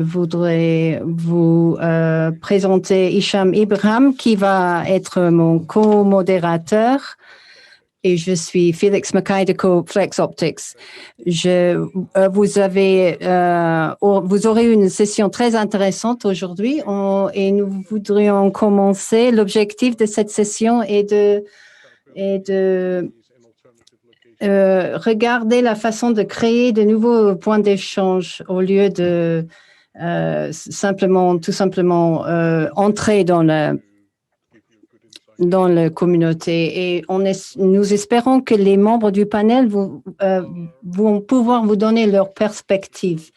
Je voudrais vous présenter Hicham Ibrahim, qui va être mon co-modérateur. Et je suis Félix Mackay de Flex Optics. Vous aurez une session très intéressante aujourd'hui et nous voudrions commencer. L'objectif de cette session est de regarder la façon de créer de nouveaux points d'échange au lieu de tout simplement entrer dans la communauté. Et nous espérons que les membres du panel vont pouvoir vous donner leur perspective.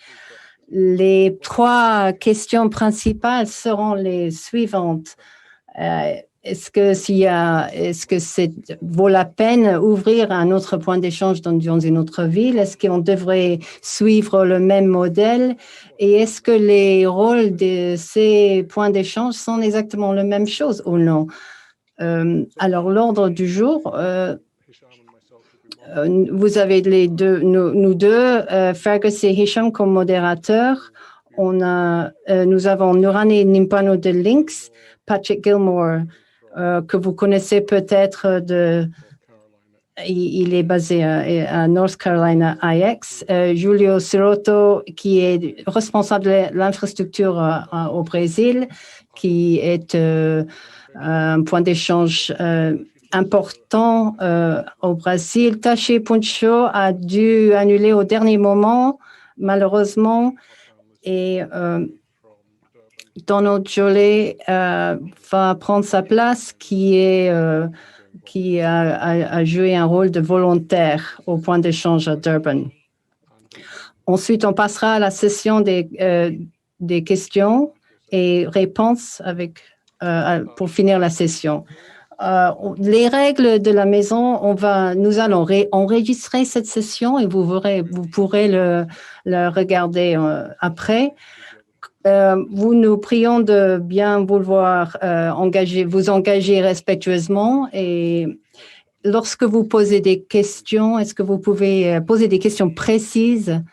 Les 3 questions principales seront les suivantes. Est-ce que vaut la peine d'ouvrir un autre point d'échange dans une autre ville? Est-ce qu'on devrait suivre le même modèle? Et est-ce que les rôles de ces points d'échange sont exactement la même chose ou non? Alors, l'ordre du jour, vous avez nous deux, Fergus et Hicham comme modérateurs. Nous avons Nourani Nimpano de Lynx, Patrick Gilmore, que vous connaissez peut-être il est basé à North Carolina IX, Julio Sirotto, qui est responsable de l'infrastructure au Brésil, qui est un point d'échange important au Brésil. Taché Puncho a dû annuler au dernier moment, malheureusement, et Donald Jolet va prendre sa place, qui a joué un rôle de volontaire au point d'échange à Durban. Ensuite, on passera à la session des questions et réponses pour finir la session. Les règles de la maison, nous allons enregistrer cette session et vous pourrez le regarder après. Nous prions de bien vouloir vous engager respectueusement, et lorsque vous posez des questions, est-ce que vous pouvez poser des questions précises?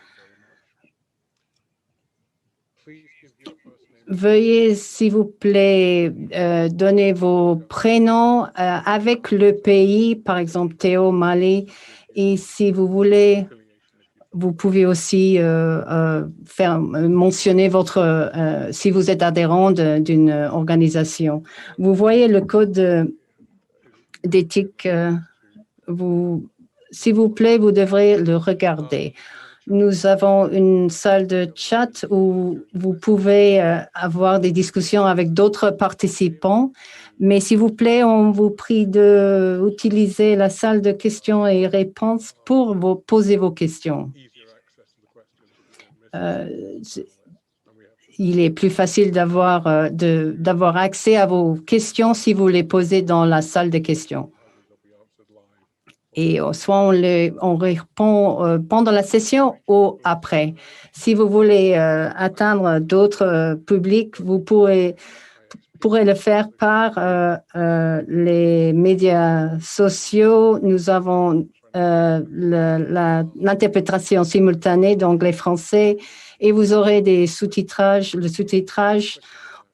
Veuillez, s'il vous plaît, donner vos prénoms avec le pays, par exemple Théo, Mali, et si vous voulez, vous pouvez aussi mentionner si vous êtes adhérent d'une organisation. Vous voyez le code d'éthique. S'il vous plaît, vous devrez le regarder. Nous avons une salle de chat où vous pouvez avoir des discussions avec d'autres participants. Mais s'il vous plaît, on vous prie d'utiliser la salle de questions et réponses pour poser vos questions. Il est plus facile d'avoir accès à vos questions si vous les posez dans la salle de questions. Et soit on répond pendant la session ou après. Si vous voulez atteindre d'autres publics, vous pourrez le faire par les médias sociaux. Nous avons l'interprétation simultanée d'anglais-français et vous aurez le sous-titrage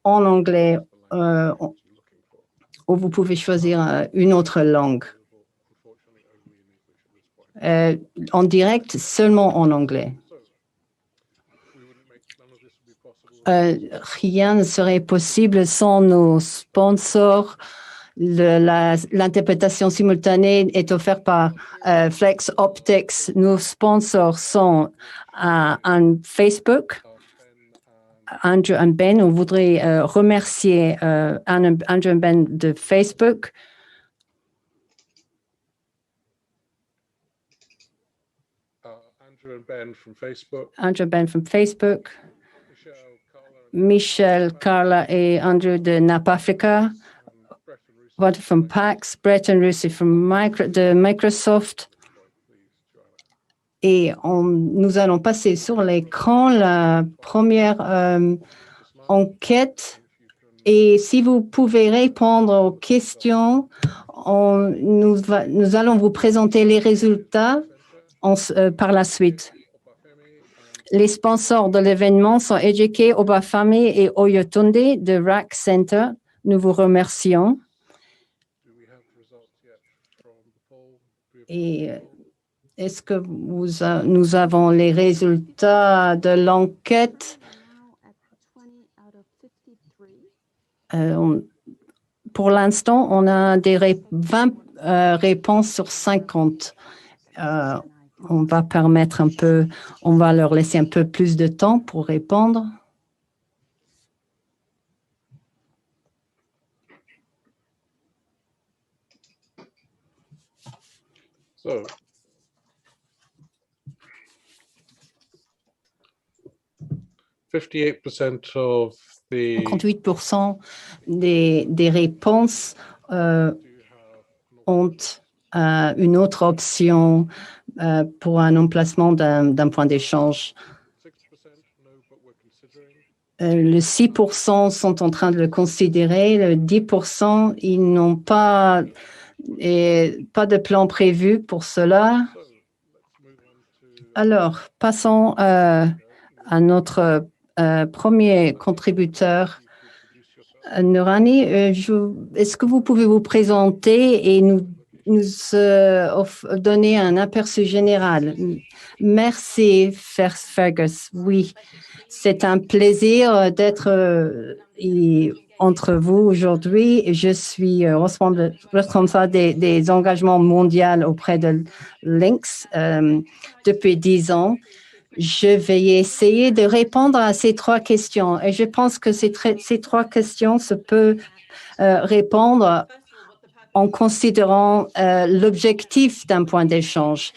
en anglais où vous pouvez choisir une autre langue. En direct, seulement en anglais. Rien ne serait possible sans nos sponsors. L'interprétation simultanée est offerte par Flex Optics. Nos sponsors sont Facebook, Andrew et Ben. On voudrait remercier Andrew et Ben de Facebook. Andrew and Ben from Facebook. Michelle, Carla et Andrew de NAP Africa. Walter from PAX, Brett and Lucy de Microsoft. Et nous allons passer sur l'écran la première enquête. Et si vous pouvez répondre aux questions, nous allons vous présenter les résultats par la suite. Les sponsors de l'événement sont Ejike Obafame et Oyotunde de RAC Center. Nous vous remercions. Et est-ce que nous avons les résultats de l'enquête? Pour l'instant, on a 20 réponses sur 50. On va permettre un peu, on va leur laisser un peu plus de temps pour répondre. So, 58% des réponses ont une autre option pour un emplacement d'un point d'échange. Le 6% sont en train de le considérer, le 10%, ils n'ont pas de plan prévu pour cela. Alors, passons à notre premier contributeur. Nourani, est-ce que vous pouvez vous présenter et nous donner un aperçu général? Merci, Fergus. Oui, c'est un plaisir d'être entre vous aujourd'hui. Je suis responsable des engagements mondiaux auprès de Lynx depuis 10 ans. Je vais essayer de répondre à ces 3 questions et je pense que ces 3 questions se peuvent répondre en considérant l'objectif d'un point d'échange.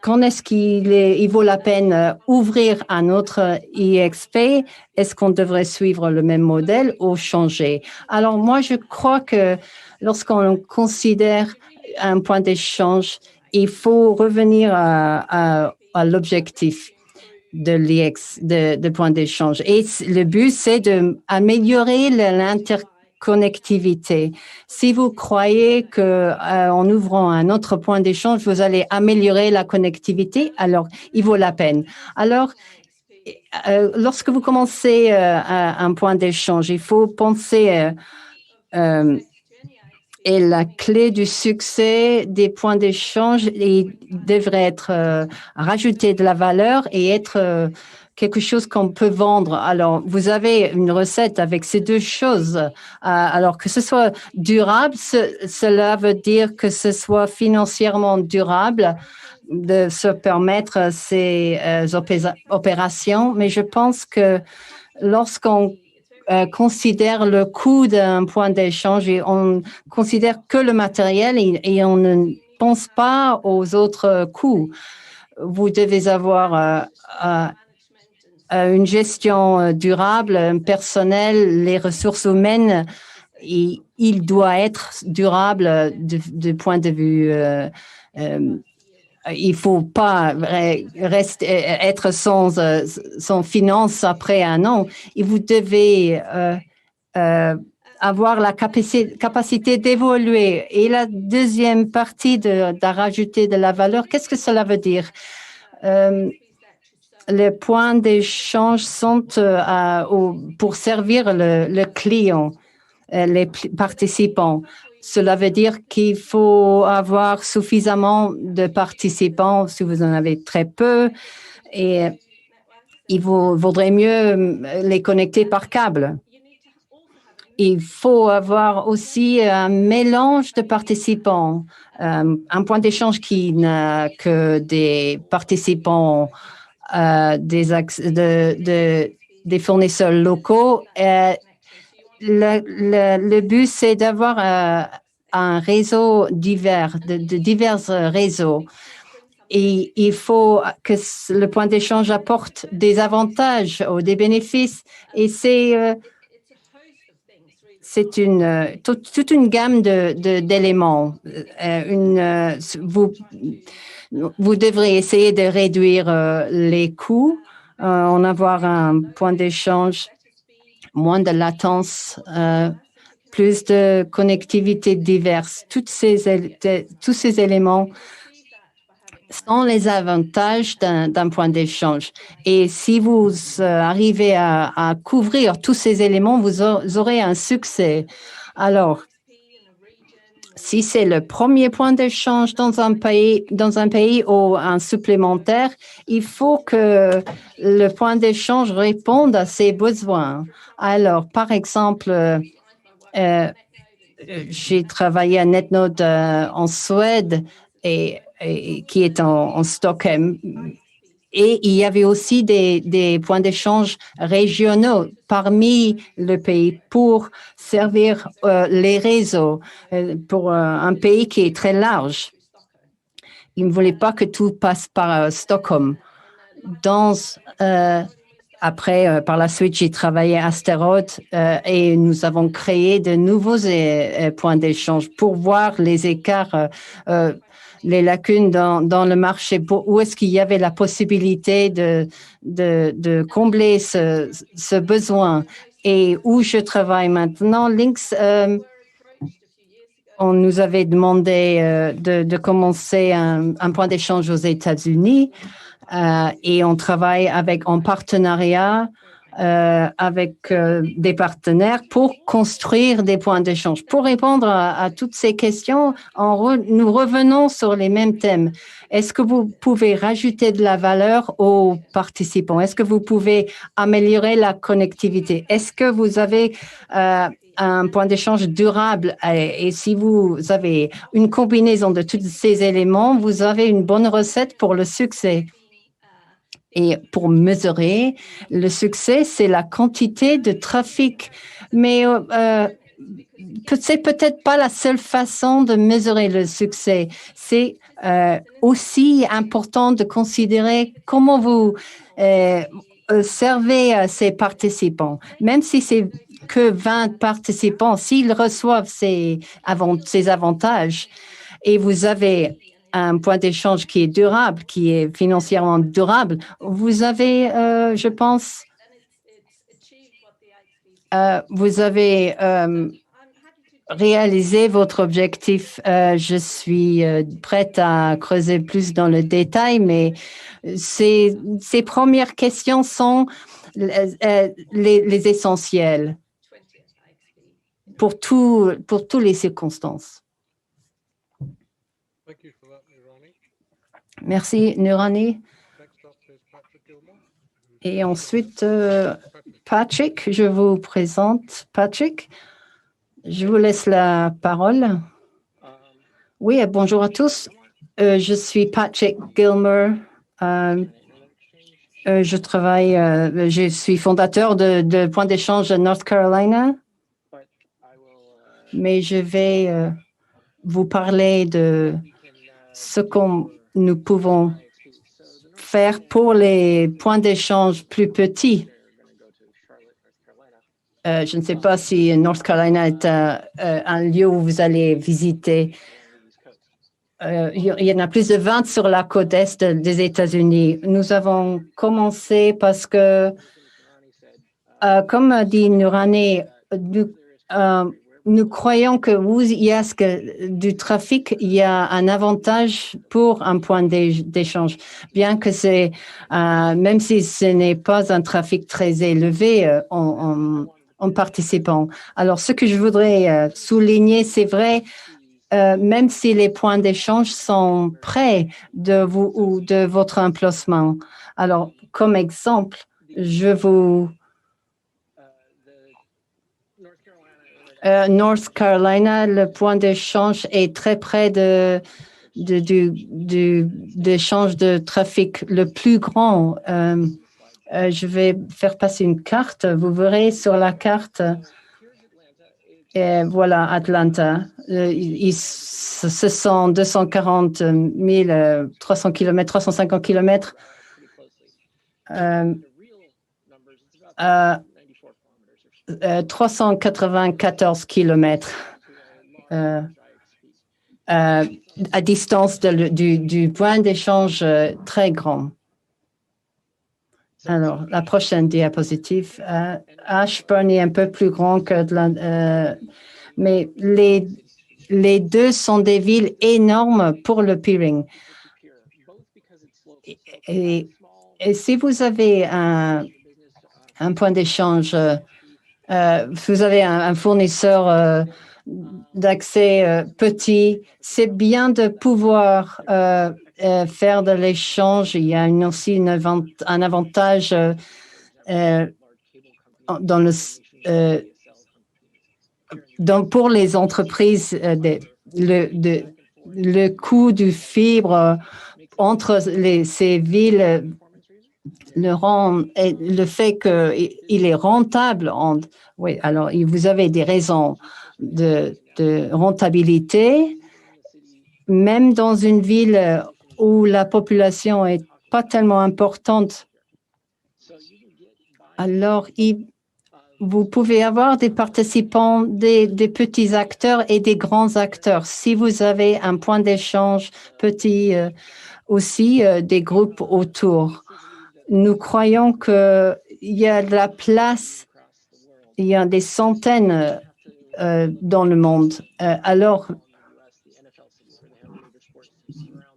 Quand est-ce qu'il vaut la peine ouvrir un autre IXP? Est-ce qu'on devrait suivre le même modèle ou changer? Alors moi, je crois que lorsqu'on considère un point d'échange, il faut revenir à l'objectif de point d'échange. Et le but, c'est d'améliorer l'interconnectivité. Si vous croyez qu'en ouvrant un autre point d'échange, vous allez améliorer la connectivité, alors il vaut la peine. Alors, lorsque vous commencez un point d'échange, il faut penser et la clé du succès des points d'échange devrait être rajouter de la valeur et être quelque chose qu'on peut vendre. Alors, vous avez une recette avec ces 2 choses. Alors, que ce soit durable, cela veut dire que ce soit financièrement durable de se permettre ces opérations. Mais je pense que lorsqu'on considère le coût d'un point d'échange et on considère que le matériel et on ne pense pas aux autres coûts. Vous devez avoir une gestion durable, personnelle, les ressources humaines, et il doit être durable du point de vue il ne faut pas être sans finance après un an. Et vous devez avoir la capacité d'évoluer. Et la deuxième partie de rajouter de la valeur, qu'est-ce que cela veut dire? Les points d'échange sont pour servir le client, les participants. Cela veut dire qu'il faut avoir suffisamment de participants si vous en avez très peu et il vaudrait mieux les connecter par câble. Il faut avoir aussi un mélange de participants, un point d'échange qui n'a que des participants des fournisseurs locaux. Le but, c'est d'avoir un réseau divers, de divers réseaux. Et il faut que le point d'échange apporte des avantages ou des bénéfices. Et c'est toute une gamme d'éléments. Vous devrez essayer de réduire les coûts, en avoir un point d'échange, moins de latence, plus de connectivité diverse. Tous ces éléments sont les avantages d'un point d'échange. Et si vous arrivez à couvrir tous ces éléments, vous aurez un succès. Alors, si c'est le premier point d'échange dans un pays ou un supplémentaire, il faut que le point d'échange réponde à ses besoins. Alors, par exemple, j'ai travaillé à NetNode en Suède et qui est en Stockholm. Et il y avait aussi des points d'échange régionaux parmi le pays pour servir les réseaux pour un pays qui est très large. Ils ne voulaient pas que tout passe par Stockholm. Après, par la suite, j'ai travaillé à Asterod et nous avons créé de nouveaux points d'échange pour voir les écarts, les lacunes dans le marché, où est-ce qu'il y avait la possibilité de combler ce besoin. Et où je travaille maintenant, Lynx, on nous avait demandé de commencer un point d'échange aux États-Unis. Et on travaille en partenariat avec des partenaires pour construire des points d'échange. Pour répondre à toutes ces questions, nous revenons sur les mêmes thèmes. Est-ce que vous pouvez rajouter de la valeur aux participants? Est-ce que vous pouvez améliorer la connectivité? Est-ce que vous avez un point d'échange durable? Et si vous avez une combinaison de tous ces éléments, vous avez une bonne recette pour le succès. Et pour mesurer le succès, c'est la quantité de trafic. Mais c'est peut-être pas la seule façon de mesurer le succès. C'est aussi important de considérer comment vous servez ces participants. Même si c'est que 20 participants, s'ils reçoivent ces avantages et vous avez un point d'échange qui est durable, qui est financièrement durable, vous avez, je pense, vous avez réalisé votre objectif. Je suis prête à creuser plus dans le détail, mais ces premières questions sont les essentielles pour toutes les circonstances. Merci, Nurani. Et ensuite, Patrick, je vous présente Patrick. Je vous laisse la parole. Oui, bonjour à tous. Je suis Patrick Gilmer. Je suis fondateur de Point d'échange de North Carolina. Mais je vais vous parler de ce que nous pouvons faire pour les points d'échange plus petits. Je ne sais pas si North Carolina est un lieu où vous allez visiter. Il y en a plus de 20 sur la côte est des États-Unis. Nous avons commencé parce que, comme a dit Nurani, nous croyons que où il y a du trafic, il y a un avantage pour un point d'échange. Bien que même si ce n'est pas un trafic très élevé en participant. Alors, ce que je voudrais souligner, c'est vrai, même si les points d'échange sont près de vous ou de votre emplacement. Alors, comme exemple, North Carolina, le point d'échange est très près d'échange de trafic le plus grand. Je vais faire passer une carte. Vous verrez sur la carte, voilà, Atlanta. Ce sont 240 000, 300 km, 350 km. 394 kilomètres à distance du point d'échange très grand. Alors, la prochaine diapositive. Ashburn est un peu plus grand que mais les deux sont des villes énormes pour le peering. et si vous avez un point d'échange, vous avez un fournisseur d'accès petit, c'est bien de pouvoir faire de l'échange. Il y a aussi un avantage pour les entreprises, le coût du fibre entre ces villes le fait qu'il est rentable. Oui, alors vous avez des raisons de rentabilité, même dans une ville où la population est pas tellement importante. Alors, vous pouvez avoir des participants, des petits acteurs et des grands acteurs. Si vous avez un point d'échange petit, aussi des groupes autour. Nous croyons qu'il y a de la place, il y a des centaines dans le monde. Alors,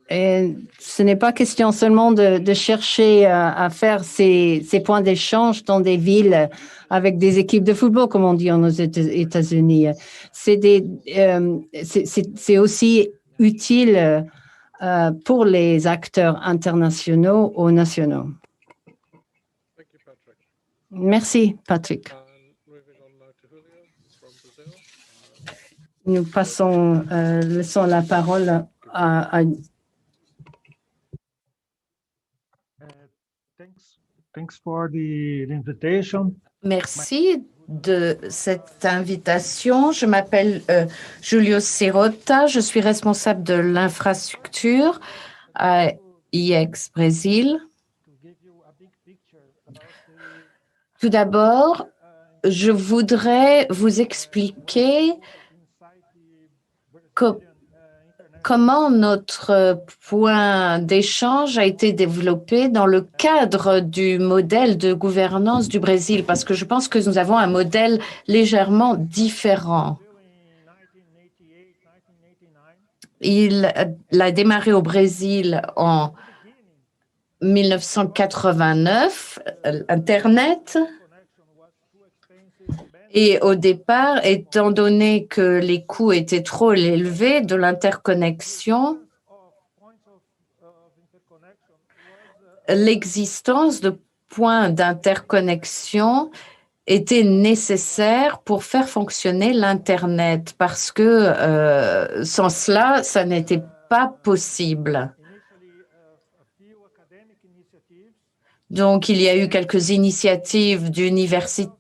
ce n'est pas question seulement de chercher à faire ces points d'échange dans des villes avec des équipes de football, comme on dit aux États-Unis. C'est aussi utile pour les acteurs internationaux ou nationaux. Merci, Patrick. Nous laissons la parole à Thanks for the invitation. Merci de cette invitation. Je m'appelle Julio Sirota. Je suis responsable de l'infrastructure à IEX Brésil. Tout d'abord, je voudrais vous expliquer comment notre point d'échange a été développé dans le cadre du modèle de gouvernance du Brésil, parce que je pense que nous avons un modèle légèrement différent. Il a démarré au Brésil en 1989, Internet. Et au départ, étant donné que les coûts étaient trop élevés de l'interconnexion, l'existence de points d'interconnexion était nécessaire pour faire fonctionner l'Internet, parce que sans cela, ça n'était pas possible. Donc, il y a eu quelques initiatives d'universitaires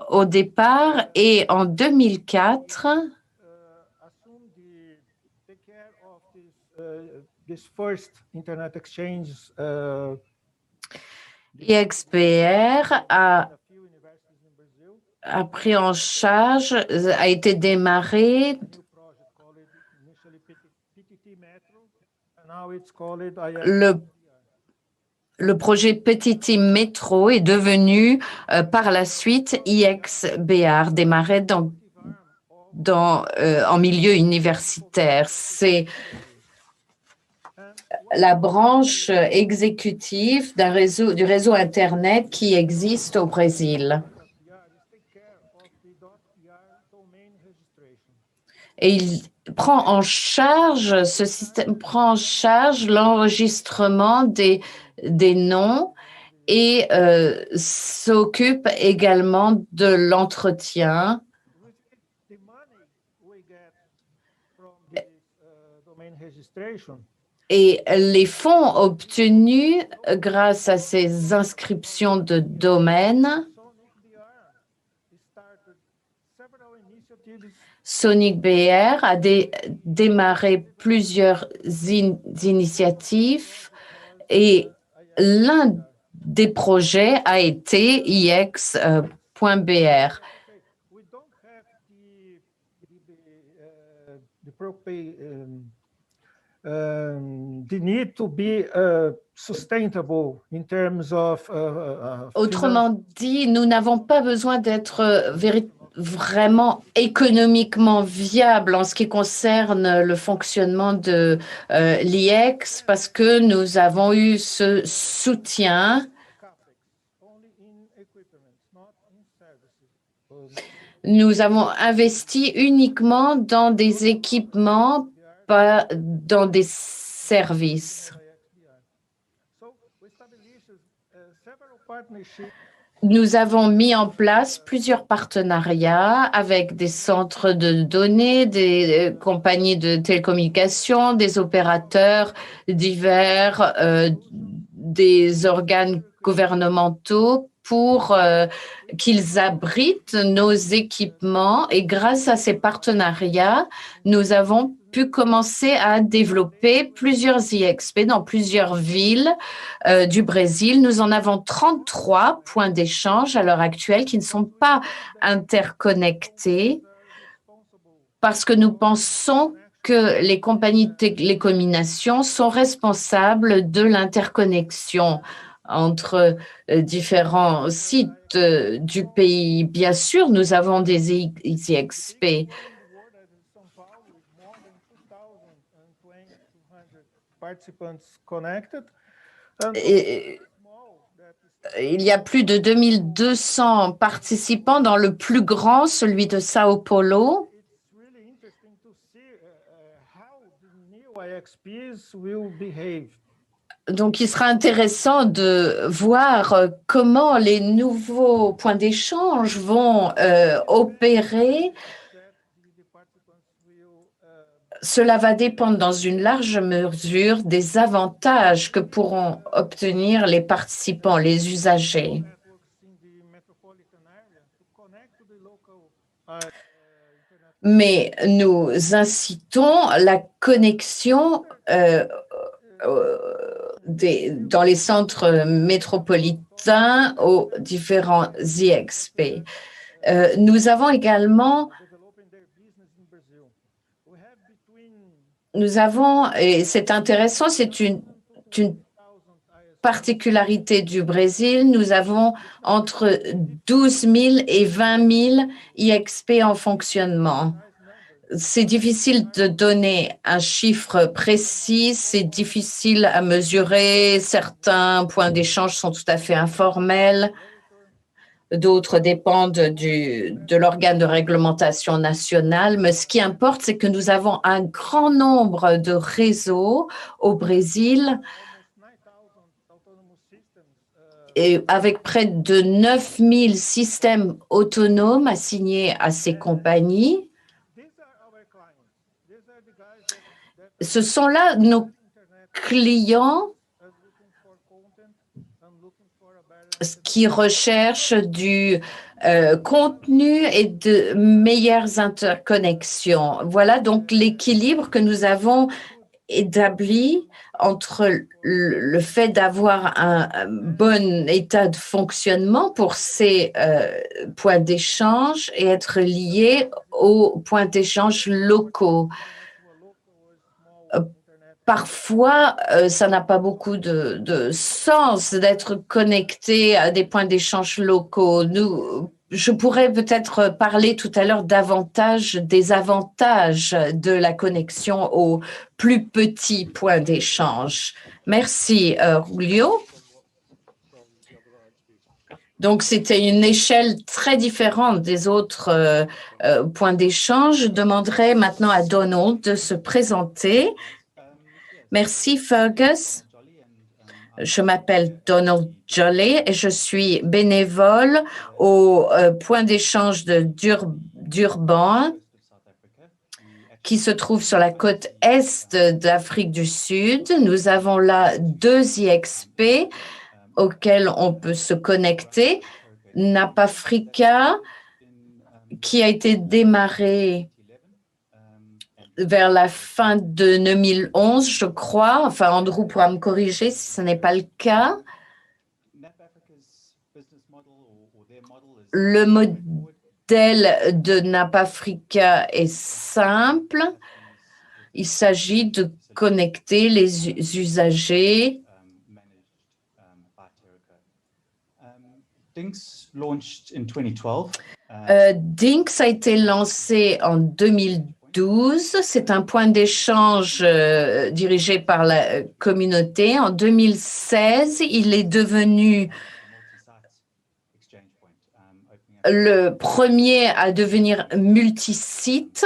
au départ, et en 2004, IXBR a pris en charge, a été démarré. Le projet Petit Métro est devenu par la suite IXBR, démarré en milieu universitaire. C'est la branche exécutive du réseau Internet qui existe au Brésil. Et ce système prend en charge l'enregistrement des noms et s'occupe également de l'entretien. Et les fonds obtenus grâce à ces inscriptions de domaine, Sonic BR a démarré plusieurs initiatives et l'un des projets a été IX.br. Autrement dit, nous n'avons pas besoin d'être vraiment économiquement viable en ce qui concerne le fonctionnement de l'IEX parce que nous avons eu ce soutien. Nous avons investi uniquement dans des équipements, pas dans des services. Nous avons mis en place plusieurs partenariats avec des centres de données, des compagnies de télécommunications, des opérateurs divers, des organes gouvernementaux pour qu'ils abritent nos équipements. Et grâce à ces partenariats, nous avons pu commencer à développer plusieurs IXP dans plusieurs villes du Brésil. Nous en avons 33 points d'échange à l'heure actuelle qui ne sont pas interconnectés parce que nous pensons que les compagnies de télécommunications sont responsables de l'interconnexion entre différents sites du pays. Bien sûr, nous avons des IXP. Et il y a plus de 2200 participants dans le plus grand, celui de Sao Paulo. Donc, il sera intéressant de voir comment les nouveaux points d'échange vont opérer. Cela va dépendre dans une large mesure des avantages que pourront obtenir les participants, les usagers. Mais nous incitons la connexion dans les centres métropolitains aux différents IXP. Nous avons également et c'est intéressant, c'est une particularité du Brésil, nous avons entre 12 000 et 20 000 IXP en fonctionnement. C'est difficile de donner un chiffre précis, c'est difficile à mesurer. Certains points d'échange sont tout à fait informels. D'autres dépendent de l'organe de réglementation nationale. Mais ce qui importe, c'est que nous avons un grand nombre de réseaux au Brésil et avec près de 9000 systèmes autonomes assignés à ces compagnies. Ce sont là nos clients qui recherchent du contenu et de meilleures interconnexions. Voilà donc l'équilibre que nous avons établi entre le fait d'avoir un bon état de fonctionnement pour ces points d'échange et être liés aux points d'échange locaux. Parfois, ça n'a pas beaucoup de sens d'être connecté à des points d'échange locaux. Je pourrais peut-être parler tout à l'heure davantage des avantages de la connexion aux plus petits points d'échange. Merci, Julio. Donc, c'était une échelle très différente des autres points d'échange. Je demanderai maintenant à Donald de se présenter. Merci, Fergus. Je m'appelle Donald Jolley et je suis bénévole au point d'échange de Durban qui se trouve sur la côte est d'Afrique du Sud. Nous avons là 2 IXP auxquels on peut se connecter. NAPAfrica, qui a été démarré vers la fin de 2011, je crois. Enfin, Andrew pourra me corriger si ce n'est pas le cas. Le modèle de NAPAfrica est simple. Il s'agit de connecter les usagers. DINX a été lancé en 2012. C'est un point d'échange dirigé par la communauté. En 2016, il est devenu le premier à devenir multisite.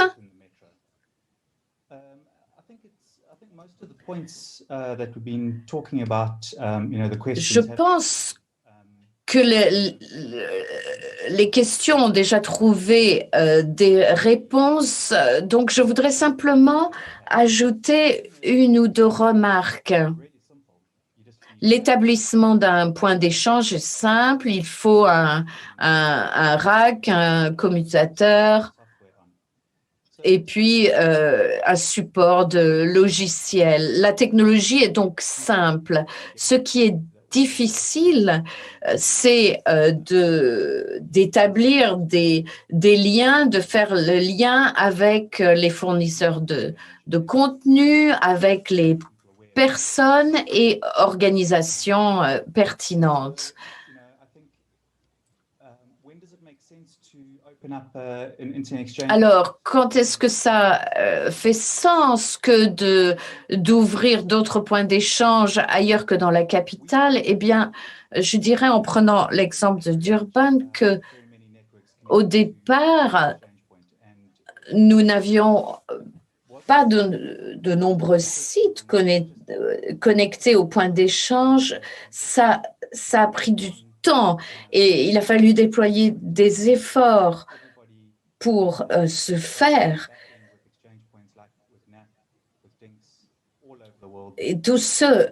Je pense que les questions ont déjà trouvé des réponses. Donc, je voudrais simplement ajouter une ou deux remarques. L'établissement d'un point d'échange est simple. Il faut un rack, un commutateur et puis un support de logiciel. La technologie est donc simple. Ce qui est difficile, c'est d'établir des liens, de faire le lien avec les fournisseurs de contenu, avec les personnes et organisations pertinentes. Alors, quand est-ce que ça fait sens que d'ouvrir d'autres points d'échange ailleurs que dans la capitale? Eh bien, je dirais en prenant l'exemple de Durban que au départ, nous n'avions pas de nombreux sites connectés au point d'échange. Ça a pris du temps et il a fallu déployer des efforts pour ce faire. Et tout ce,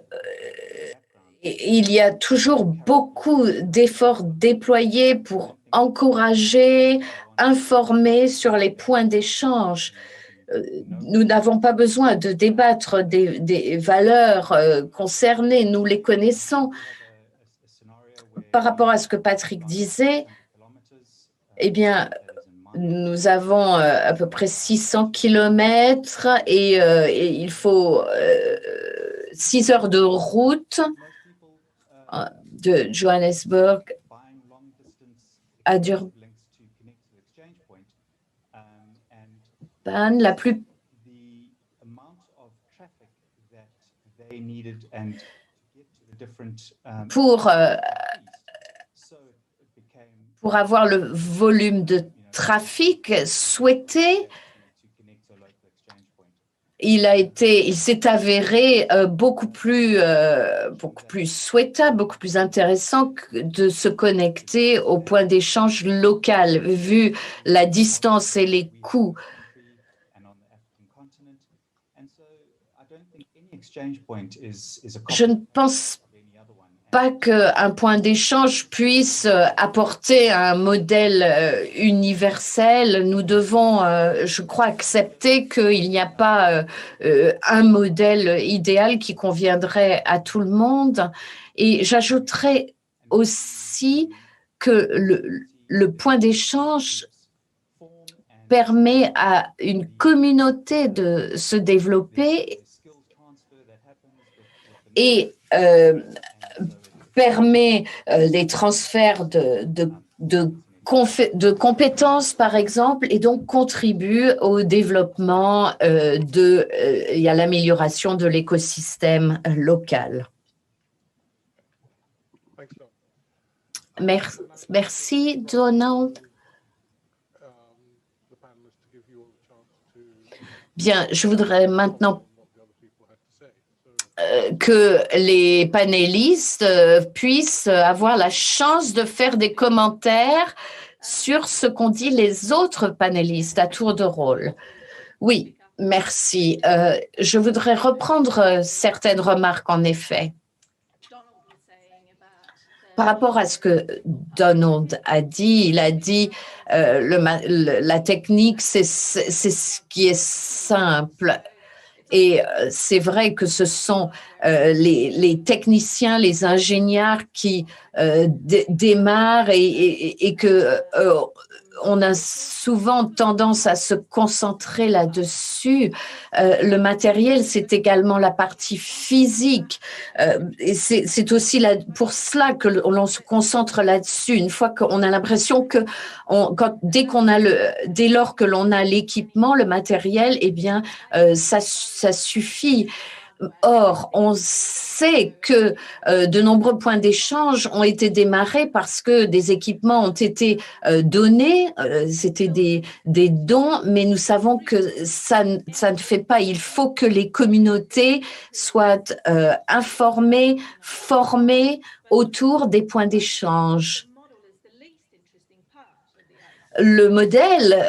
il y a toujours beaucoup d'efforts déployés pour encourager, informer sur les points d'échange. Nous n'avons pas besoin de débattre des valeurs concernées, nous les connaissons. Par rapport à ce que Patrick disait, eh bien, nous avons à peu près 600 kilomètres et il faut 6 heures de route de Johannesburg à Durban. Pour avoir le volume de trafic souhaité, il s'est avéré beaucoup plus souhaitable, beaucoup plus intéressant de se connecter au point d'échange local, vu la distance et les coûts. Je ne pense pas qu'un point d'échange puisse apporter un modèle universel. Nous devons, je crois, accepter qu'il n'y a pas un modèle idéal qui conviendrait à tout le monde. Et j'ajouterais aussi que le point d'échange permet à une communauté de se développer et permet les transferts de compétences, par exemple, et donc contribue au développement et à l'amélioration de l'écosystème local. Merci, Donald. Bien, je voudrais maintenant que les panélistes puissent avoir la chance de faire des commentaires sur ce qu'ont dit les autres panélistes à tour de rôle. Oui, merci. Je voudrais reprendre certaines remarques, en effet. Par rapport à ce que Donald a dit, il a dit la technique, c'est ce qui est simple. Et c'est vrai que ce sont les techniciens, les ingénieurs qui démarrent et que on a souvent tendance à se concentrer là-dessus. Le matériel, c'est également la partie physique. Et c'est aussi pour cela que l'on se concentre là-dessus. Une fois qu'on a l'impression que dès lors que l'on a l'équipement, le matériel, eh bien, ça suffit. Or, on sait que de nombreux points d'échange ont été démarrés parce que des équipements ont été donnés, c'était des dons, mais nous savons que ça ne fait pas. Il faut que les communautés soient informées, formées autour des points d'échange. Le modèle,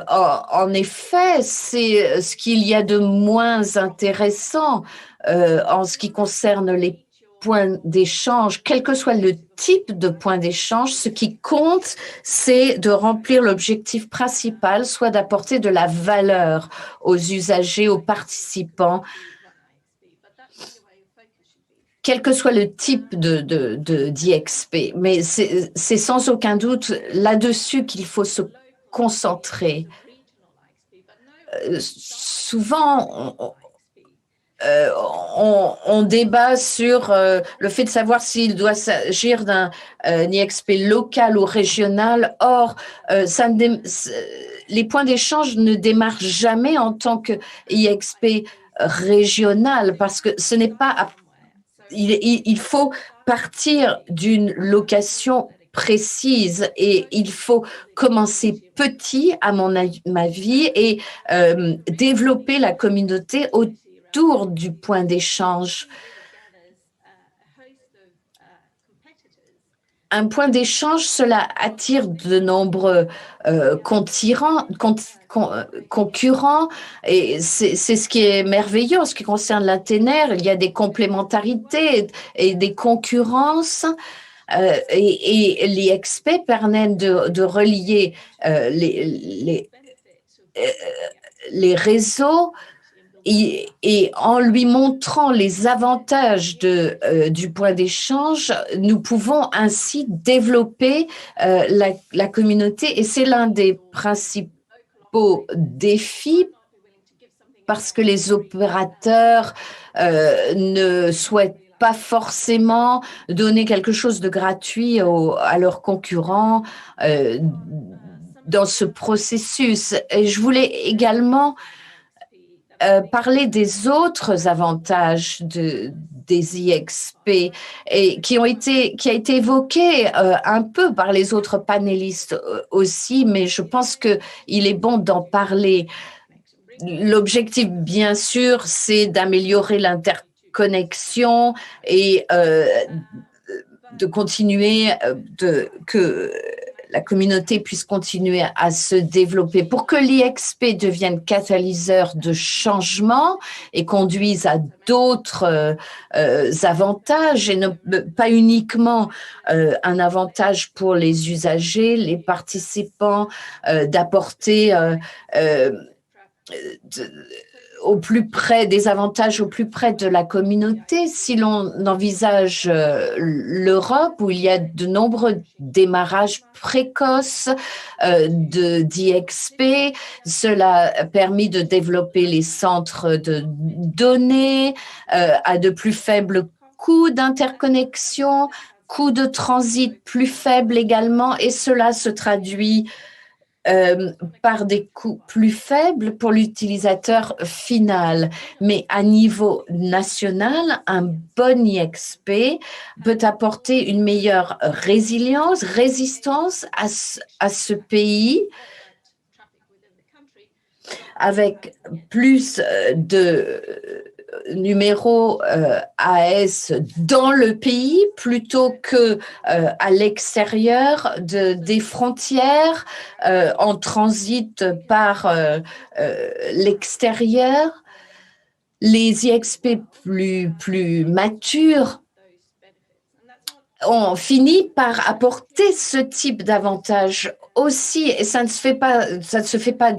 en effet, c'est ce qu'il y a de moins intéressant en ce qui concerne les points d'échange, quel que soit le type de point d'échange. Ce qui compte, c'est de remplir l'objectif principal, soit d'apporter de la valeur aux usagers, aux participants, quel que soit le type d'IXP. Mais c'est sans aucun doute là-dessus qu'il faut se concentrer. Souvent, on débat sur le fait de savoir s'il doit s'agir d'un IXP local ou régional. Or, les points d'échange ne démarrent jamais en tant que IXP régional parce que ce n'est pas il faut partir d'une location précise et il faut commencer petit, à mon avis, et développer la communauté autour du point d'échange. Un point d'échange, cela attire de nombreux concurrents et c'est ce qui est merveilleux en ce qui concerne la TNR. Il y a des complémentarités et des concurrences et l'IXP permet de relier les réseaux et en lui montrant les avantages du point d'échange, nous pouvons ainsi développer la communauté et c'est l'un des principaux défis parce que les opérateurs ne souhaitent pas forcément donner quelque chose de gratuit à leurs concurrents dans ce processus. Et je voulais également parler des autres avantages des IXP et qui a été évoqué un peu par les autres panélistes aussi, mais je pense qu'il est bon d'en parler. L'objectif, bien sûr, c'est d'améliorer l'interconnexion et de continuer que la communauté puisse continuer à se développer. Pour que l'IXP devienne catalyseur de changement et conduise à d'autres avantages et ne pas uniquement un avantage pour les usagers, les participants, d'apporter au plus près des avantages au plus près de la communauté. Si l'on envisage l'Europe où il y a de nombreux démarrages précoces d'IXP, cela a permis de développer les centres de données à de plus faibles coûts d'interconnexion, coûts de transit plus faibles également, et cela se traduit par des coûts plus faibles pour l'utilisateur final. Mais à niveau national, un bon IXP peut apporter une meilleure résistance à ce pays avec plus de numéros AS dans le pays plutôt que à l'extérieur des frontières en transit par l'extérieur. Les IXP plus matures ont fini par apporter ce type d'avantage aussi, et ça ne se fait pas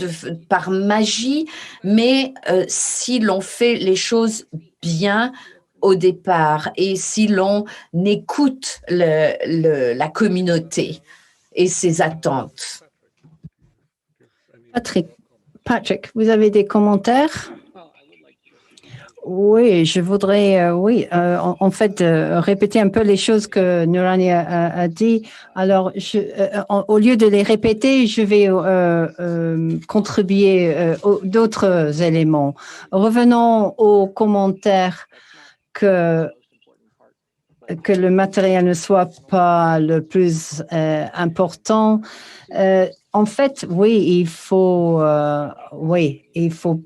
par magie, mais si l'on fait les choses bien au départ et si l'on écoute la communauté et ses attentes. Patrick, vous avez des commentaires? Oui, je voudrais, en fait, répéter un peu les choses que Nurani a dit. Alors, au lieu de les répéter, je vais contribuer d'autres éléments. Revenons aux commentaires que le matériel ne soit pas le plus important. En fait, oui, il faut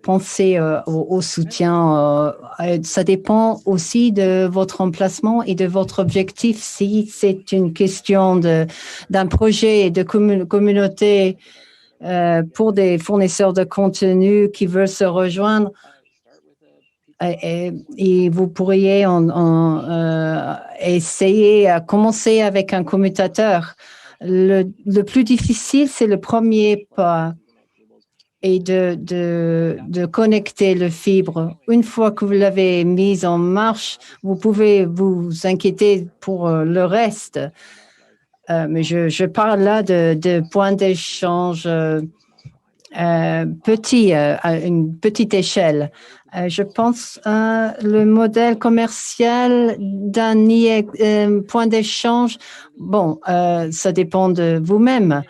penser au soutien. Ça dépend aussi de votre emplacement et de votre objectif. Si c'est une question d'un projet de communauté pour des fournisseurs de contenu qui veulent se rejoindre, et vous pourriez essayer à commencer avec un commutateur. Le plus difficile, c'est le premier pas et de connecter le fibre. Une fois que vous l'avez mise en marche, vous pouvez vous inquiéter pour le reste. Mais je parle là de points d'échange petits, à une petite échelle. Je pense le modèle commercial d'un point d'échange. Bon, ça dépend de vous-même.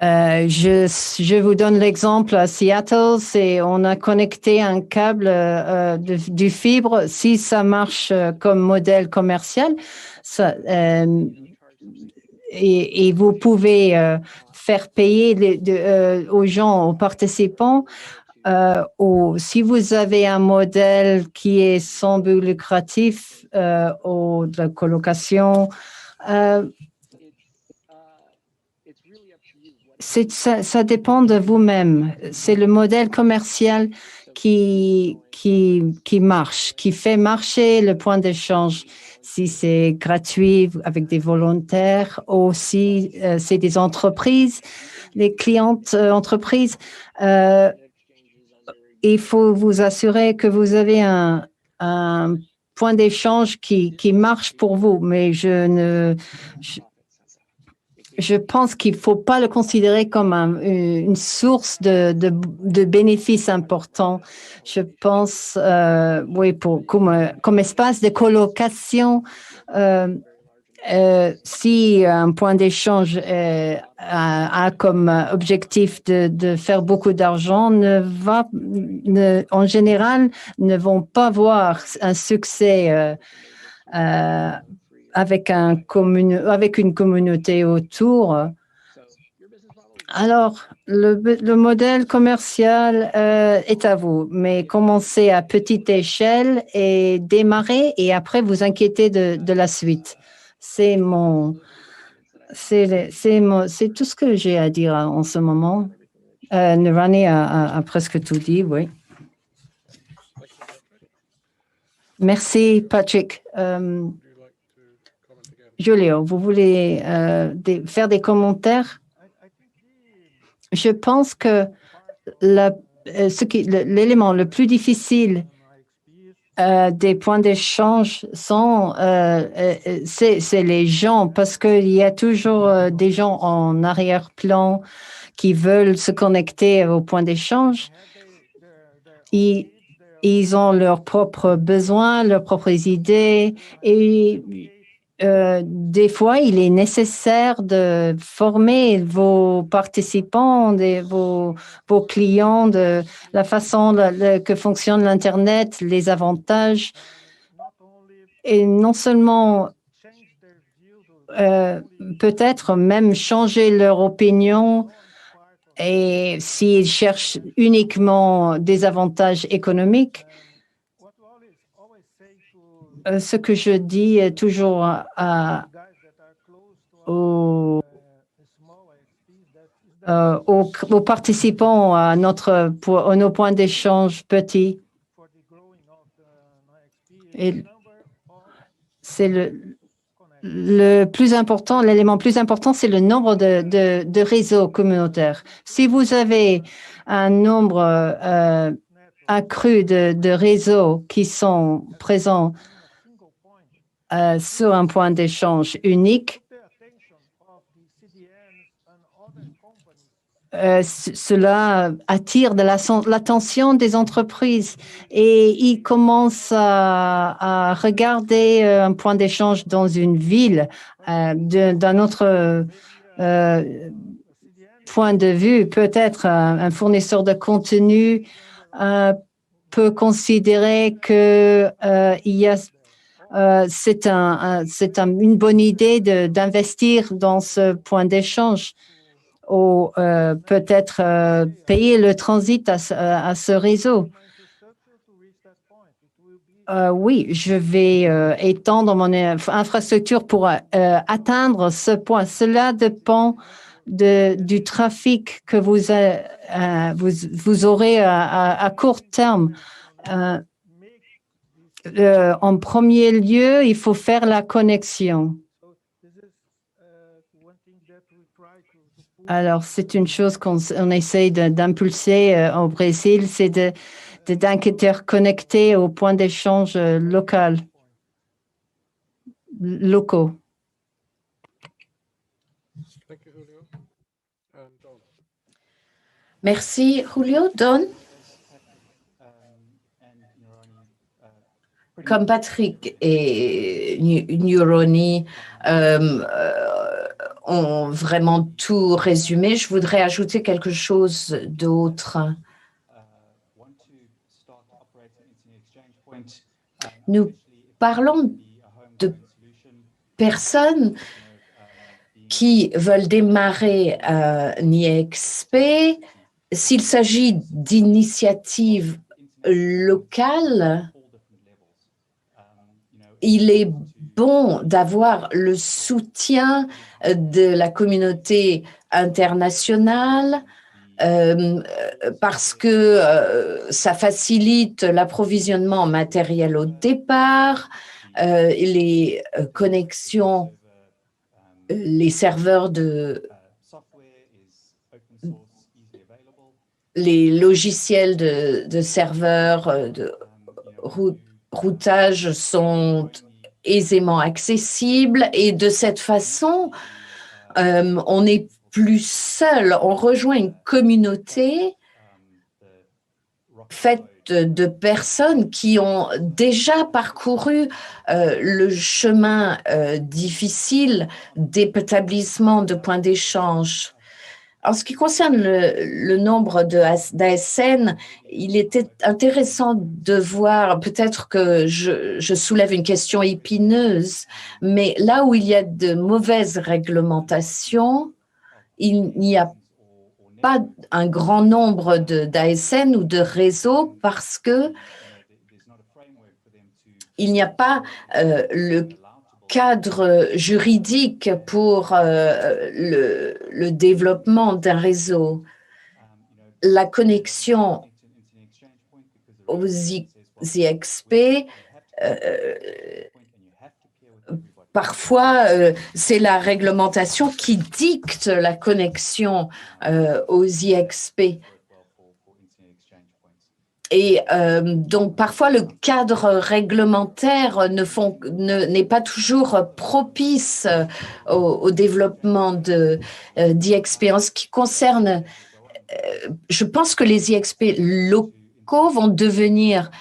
Je vous donne l'exemple à Seattle, on a connecté un câble du fibre. Si ça marche comme modèle commercial, et vous pouvez faire payer aux gens, aux participants. Si vous avez un modèle qui est sans but lucratif ou de la colocation, ça dépend de vous-même. C'est le modèle commercial qui marche, qui fait marcher le point d'échange. Si c'est gratuit avec des volontaires ou si c'est des entreprises, les clientes entreprises, il faut vous assurer que vous avez un point d'échange qui marche pour vous. Mais je pense qu'il ne faut pas le considérer comme une source de bénéfices importants. Je pense, oui, comme espace de colocation, si un point d'échange a comme objectif de faire beaucoup d'argent, en général, ne vont pas voir un succès avec une communauté autour. Alors, le modèle commercial est à vous, mais commencez à petite échelle et démarrez et après vous inquiétez de la suite. C'est tout ce que j'ai à dire en ce moment. Nurani a presque tout dit, oui. Merci, Patrick. Julio, vous voulez faire des commentaires? Je pense que l'élément le plus difficile des points d'échange c'est les gens, parce qu'il y a toujours des gens en arrière-plan qui veulent se connecter aux points d'échange. Ils ont leurs propres besoins, leurs propres idées et des fois, il est nécessaire de former vos participants, vos clients de la façon que fonctionne l'Internet, les avantages. Et non seulement peut-être même changer leur opinion et s'ils cherchent uniquement des avantages économiques. Ce que je dis toujours aux participants à nos points d'échange petits, et c'est le plus important, l'élément plus important, c'est le nombre de réseaux communautaires. Si vous avez un nombre accru de réseaux qui sont présents sur un point d'échange unique, cela attire de l'attention des entreprises et ils commencent à regarder un point d'échange dans une ville d'un autre point de vue. Peut-être un fournisseur de contenu peut considérer que c'est une bonne idée d'investir dans ce point d'échange ou peut-être payer le transit à ce réseau. Oui, je vais étendre mon infrastructure pour atteindre ce point. Cela dépend du trafic que vous aurez à court terme. En premier lieu, il faut faire la connexion. Alors, c'est une chose qu'on essaye d'impulser au Brésil, c'est d'interconnecter aux points d'échange locaux. Thank you, Julio. And Don. Merci, Julio. Don? Comme Patrick et Neuroni ont vraiment tout résumé, je voudrais ajouter quelque chose d'autre. Nous parlons de personnes qui veulent démarrer un IXP. S'il s'agit d'initiatives locales, il est bon d'avoir le soutien de la communauté internationale parce que ça facilite l'approvisionnement matériel au départ, les connexions, les serveurs les logiciels de serveurs de routage sont aisément accessibles et de cette façon, on n'est plus seul, on rejoint une communauté faite de personnes qui ont déjà parcouru le chemin difficile d'établissement de points d'échange. En ce qui concerne le nombre d'ASN, il était intéressant de voir, peut-être que je soulève une question épineuse, mais là où il y a de mauvaises réglementations, il n'y a pas un grand nombre d'ASN ou de réseaux parce que il n'y a pas le cadre juridique pour le développement d'un réseau. La connexion aux IXP, parfois, c'est la réglementation qui dicte la connexion aux IXP. Et donc, parfois, le cadre réglementaire n'est pas toujours propice au développement d'IXP. En ce qui concerne, je pense que les IXP locaux vont devenir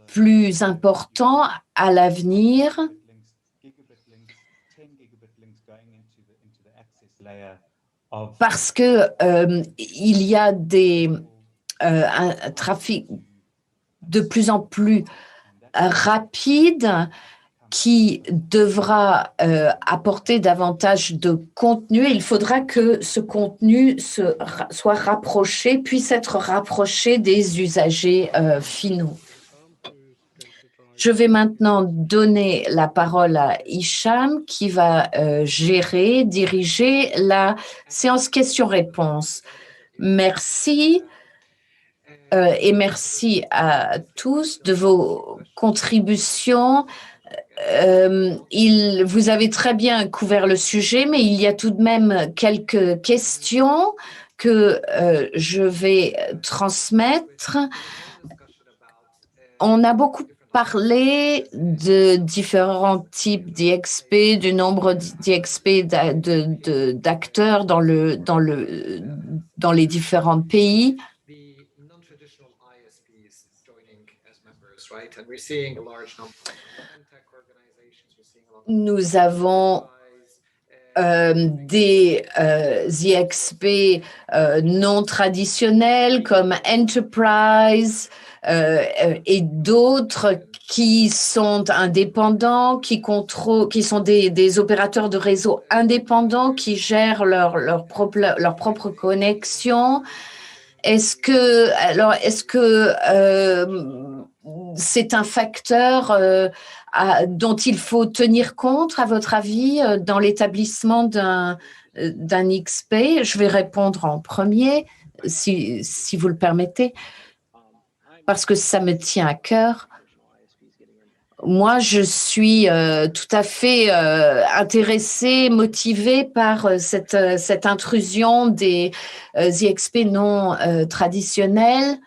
plus importants à l'avenir parce que il y a un trafic de plus en plus rapide qui devra apporter davantage de contenu. Il faudra que ce contenu soit rapproché, puisse être rapproché des usagers finaux. Je vais maintenant donner la parole à Hicham qui va diriger la séance questions-réponses. Merci. Et merci à tous de vos contributions. Vous avez très bien couvert le sujet, mais il y a tout de même quelques questions que je vais transmettre. On a beaucoup parlé de différents types d'IXP, du nombre d'IXP d'acteurs dans les différents pays. Nous avons des IXP non traditionnels comme Enterprise et d'autres qui sont indépendants, qui sont des opérateurs de réseau indépendants qui gèrent leur propre connexion. Est-ce que c'est un facteur dont il faut tenir compte, à votre avis, dans l'établissement d'un XP? Je vais répondre en premier, si vous le permettez, parce que ça me tient à cœur. Moi, je suis tout à fait intéressée, motivée par cette intrusion des IXP non traditionnels.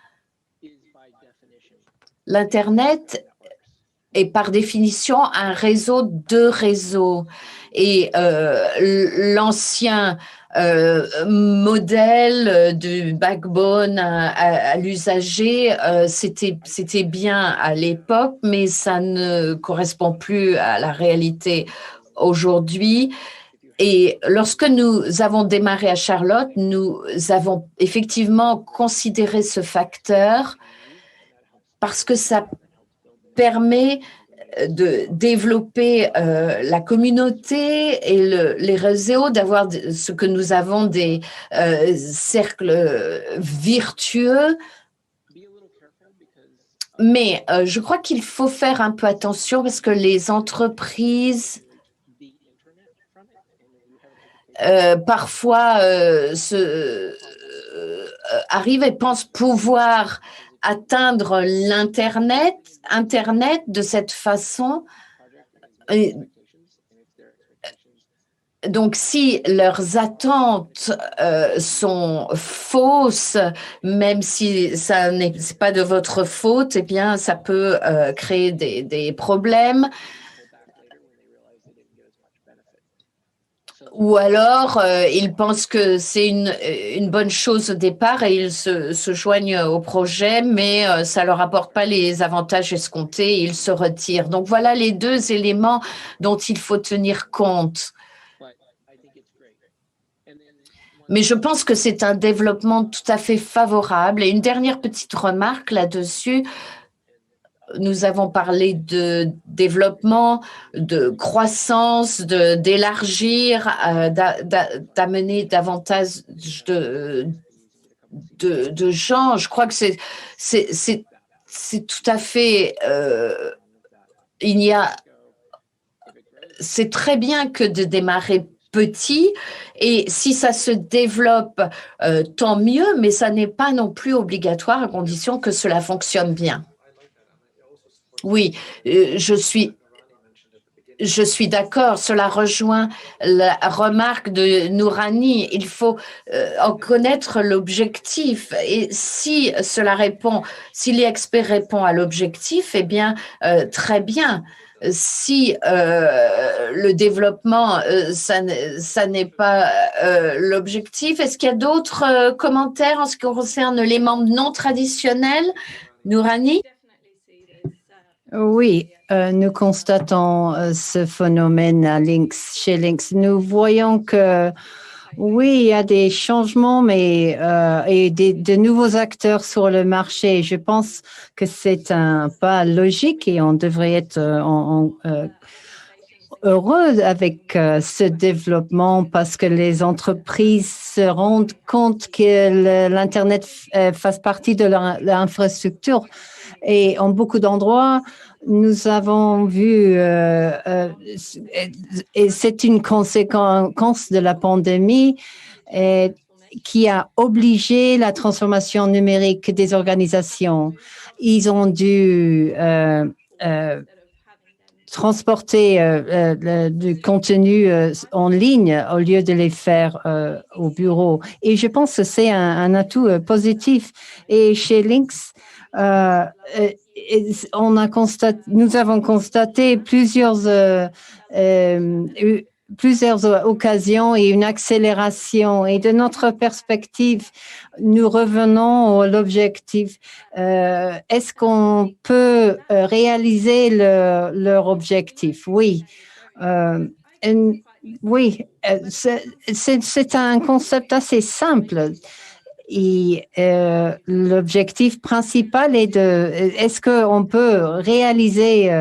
L'Internet est par définition un réseau de réseaux. Et l'ancien modèle du backbone à l'usager, c'était bien à l'époque, mais ça ne correspond plus à la réalité aujourd'hui. Et lorsque nous avons démarré à Charlotte, nous avons effectivement considéré ce facteur parce que ça permet de développer la communauté et les réseaux, d'avoir ce que nous avons des cercles virtueux. Mais je crois qu'il faut faire un peu attention parce que les entreprises parfois arrivent et pensent pouvoir atteindre l'Internet de cette façon. Donc, si leurs attentes sont fausses, même si ça n'est pas de votre faute, eh bien, ça peut créer des problèmes. Ou alors, ils pensent que c'est une bonne chose au départ et ils se joignent au projet, mais ça ne leur apporte pas les avantages escomptés et ils se retirent. Donc, voilà les deux éléments dont il faut tenir compte. Mais je pense que c'est un développement tout à fait favorable. Et une dernière petite remarque là-dessus. Nous avons parlé de développement, de croissance, d'élargir, d'amener davantage de gens. Je crois que c'est tout à fait. C'est très bien que de démarrer petit, et si ça se développe, tant mieux, mais ça n'est pas non plus obligatoire à condition que cela fonctionne bien. Oui, je suis d'accord. Cela rejoint la remarque de Nourani. Il faut en connaître l'objectif. Et si l'IXP répond à l'objectif, eh bien, très bien. Si le développement, ça n'est pas l'objectif, est-ce qu'il y a d'autres commentaires en ce qui concerne les membres non traditionnels, Nourani? Oui, nous constatons ce phénomène chez Lynx. Nous voyons que, oui, il y a des changements, mais et de nouveaux acteurs sur le marché. Je pense que c'est un pas logique et on devrait être heureux avec ce développement parce que les entreprises se rendent compte que l'Internet fasse partie de l'infrastructure. Et en beaucoup d'endroits, nous avons vu, et c'est une conséquence de la pandémie qui a obligé la transformation numérique des organisations. Ils ont dû transporter du contenu en ligne au lieu de les faire au bureau. Et je pense que c'est un atout positif. Et chez Lynx, Nous avons constaté plusieurs occasions et une accélération. Et de notre perspective, nous revenons à l'objectif. Est-ce qu'on peut réaliser leur objectif? Oui. Oui, c'est un concept assez simple. Et l'objectif principal est est-ce qu'on peut réaliser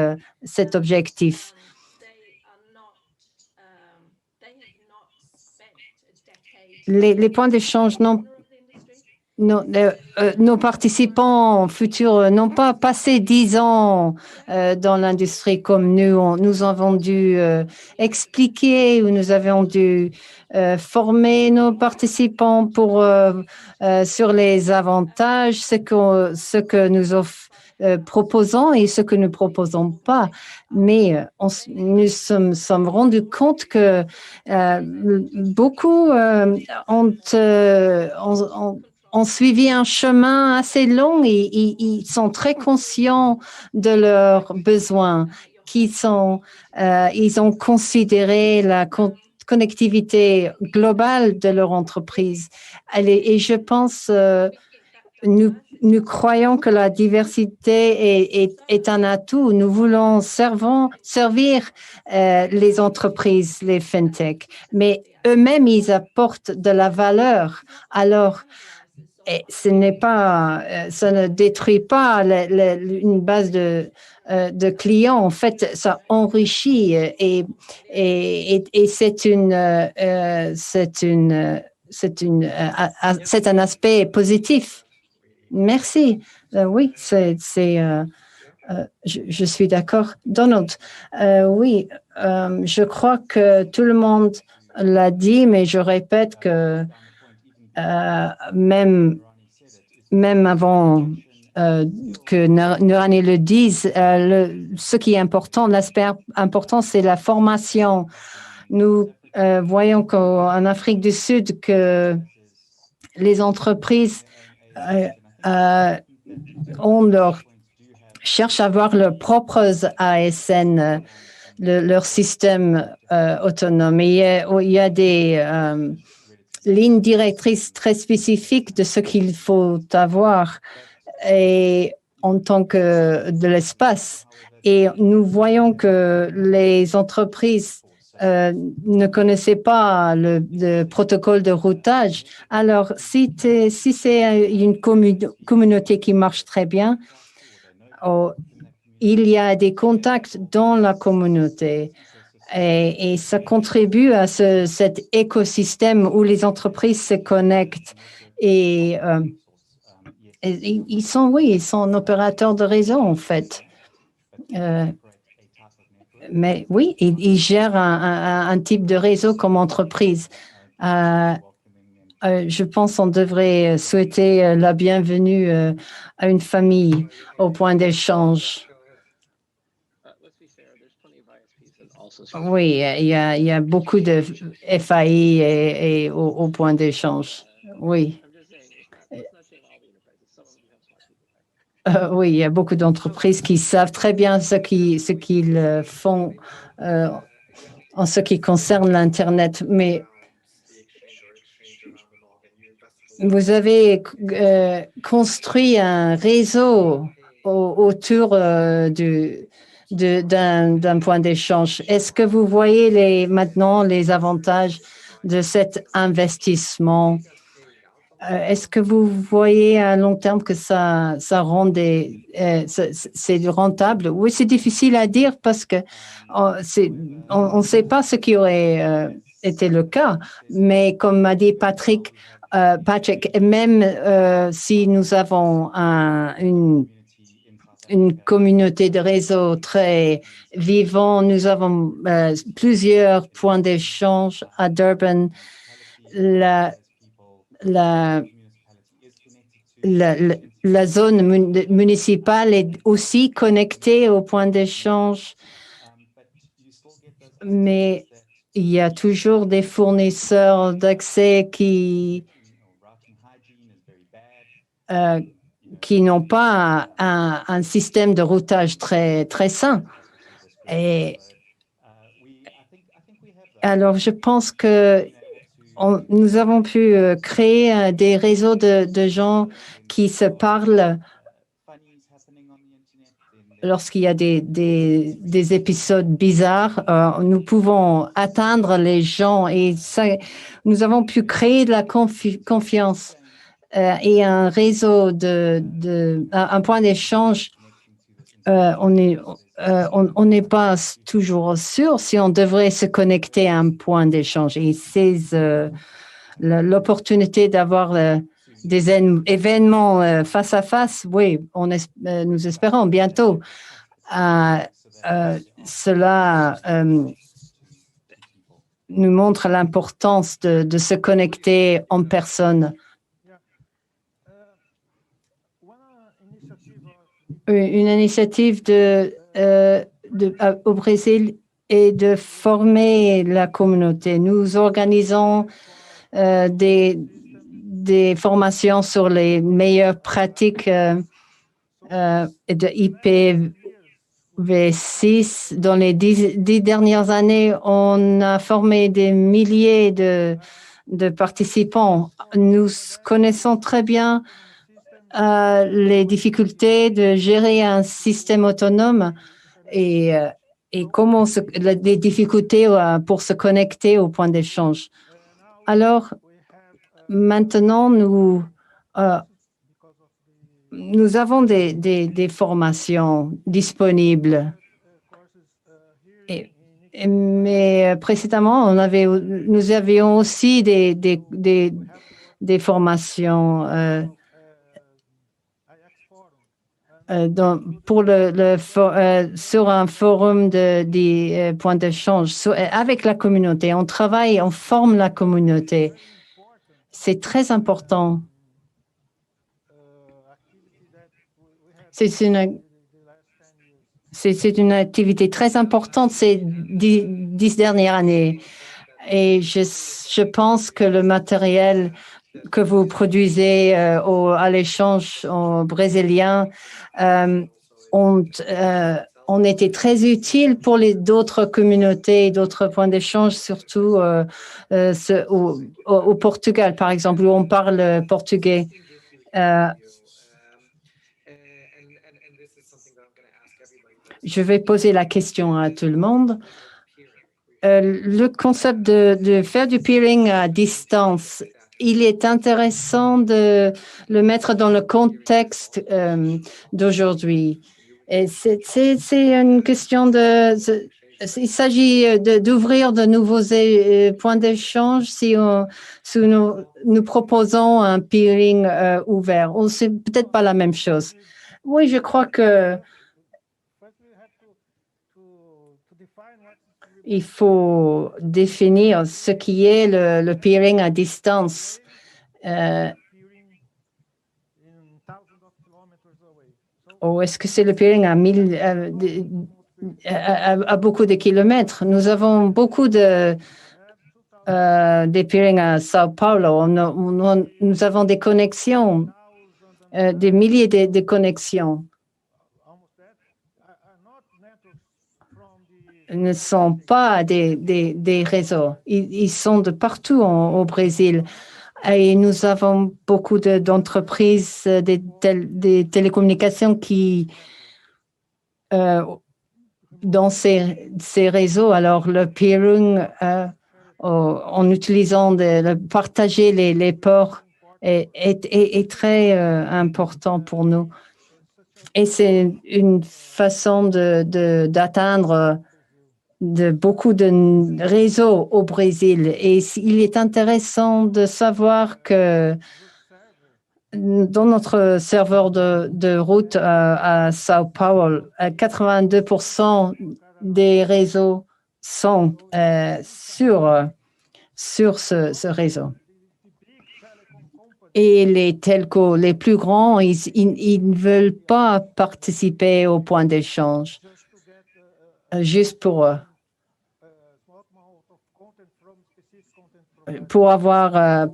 cet objectif? Les points d'échange nos participants futurs n'ont pas passé 10 ans dans l'industrie comme nous. Nous avons dû expliquer ou nous avons dû former nos participants sur les avantages, ce que nous proposons et ce que nous ne proposons pas. Mais nous sommes rendus compte que beaucoup ont suivi un chemin assez long et ils sont très conscients de leurs besoins, ils ont considéré la connectivité globale de leur entreprise. Et je pense, nous croyons que la diversité est un atout. Nous voulons servir les entreprises, les fintech, mais eux-mêmes, ils apportent de la valeur. Alors, ça ne détruit pas une base de clients. En fait, ça enrichit et c'est un aspect positif. Merci. Oui, je suis d'accord. Donald, oui, je crois que tout le monde l'a dit, mais je répète que même avant que Nurani le dise, ce qui est important, l'aspect important, c'est la formation. Nous voyons qu'en Afrique du Sud, que les entreprises cherchent à avoir leurs propres ASN, leur système autonome. Et il y a des lignes directrices très spécifiques de ce qu'il faut avoir et en tant que de l'espace. Et nous voyons que les entreprises ne connaissaient pas le protocole de routage. Alors, si c'est une communauté qui marche très bien, il y a des contacts dans la communauté. Et ça contribue à cet écosystème où les entreprises se connectent et ils sont opérateurs de réseau en fait. Mais oui, ils gèrent un type de réseau comme entreprise. Je pense qu'on devrait souhaiter la bienvenue à une famille au point d'échange. Oui, il y a beaucoup de FAI et au point d'échange. Oui. Oui, il y a beaucoup d'entreprises qui savent très bien ce qu'ils font en ce qui concerne l'Internet. Mais vous avez construit un réseau autour d'un point d'échange. Est-ce que vous voyez maintenant les avantages de cet investissement? Est-ce que vous voyez à long terme que ça rend c'est rentable? Oui, c'est difficile à dire parce que on ne sait pas ce qui aurait été le cas. Mais comme a dit Patrick, même si nous avons une communauté de réseau très vivant, nous avons plusieurs points d'échange à Durban. La zone municipale est aussi connectée au point d'échange, mais il y a toujours des fournisseurs d'accès qui qui n'ont pas un système de routage très, très sain. Et alors, je pense que nous avons pu créer des réseaux de gens qui se parlent lorsqu'il y a des épisodes bizarres. Nous pouvons atteindre les gens et ça, nous avons pu créer de la confiance et un réseau un point d'échange. On n'est pas toujours sûr si on devrait se connecter à un point d'échange. Et c'est l'opportunité d'avoir des événements face à face. Oui, nous espérons bientôt. Cela nous montre l'importance de se connecter en personne. Une initiative au Brésil est de former la communauté. Nous organisons des formations sur les meilleures pratiques de IPv6. Dans les 10 dernières années, on a formé des milliers de participants. Nous connaissons très bien les difficultés de gérer un système autonome et comment les difficultés pour se connecter au point d'échange. Alors, maintenant, nous avons des formations disponibles. Mais précédemment, nous avions aussi des formations sur un forum des points d'échange avec la communauté. On travaille, on forme la communauté. C'est très important. C'est une activité très importante ces 10 dernières années. Et je pense que le matériel que vous produisez à l'échange brésilien ont été très utiles pour d'autres communautés, d'autres points d'échange, surtout au Portugal, par exemple, où on parle portugais. Je vais poser la question à tout le monde. Le concept de faire du peering à distance, il est intéressant de le mettre dans le contexte d'aujourd'hui. C'est une question il s'agit d'ouvrir de nouveaux points d'échange si nous proposons un peering ouvert. C'est peut-être pas la même chose. Oui, je crois que il faut définir ce qui est le peering à distance. Ou est-ce que c'est le peering à beaucoup de kilomètres? Nous avons beaucoup des peering à Sao Paulo. Nous avons des connexions, des milliers de connexions. Ne sont pas des réseaux. Ils sont de partout au Brésil. Et nous avons beaucoup d'entreprises, des télécommunications qui, dans ces réseaux, alors le peering, en utilisant partager les ports est très important pour nous. Et c'est une façon d'atteindre beaucoup de réseaux au Brésil. Et il est intéressant de savoir que dans notre serveur de route à Sao Paulo, 82% des réseaux sont sur ce réseau. Et les telcos, les plus grands, ils ne veulent pas participer au point d'échange juste pour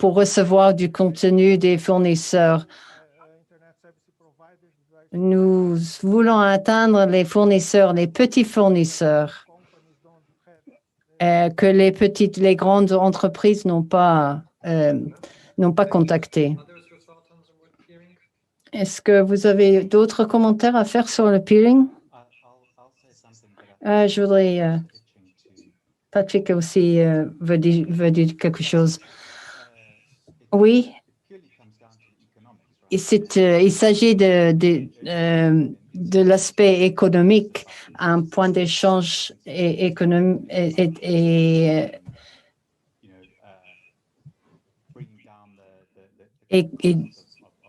recevoir du contenu des fournisseurs. Nous voulons atteindre les fournisseurs, les petits fournisseurs, que les grandes entreprises n'ont pas contacté. Est-ce que vous avez d'autres commentaires à faire sur le peering? Je voudrais, Patrick aussi veut dire quelque chose. Oui, il s'agit de l'aspect économique, un point d'échange économique et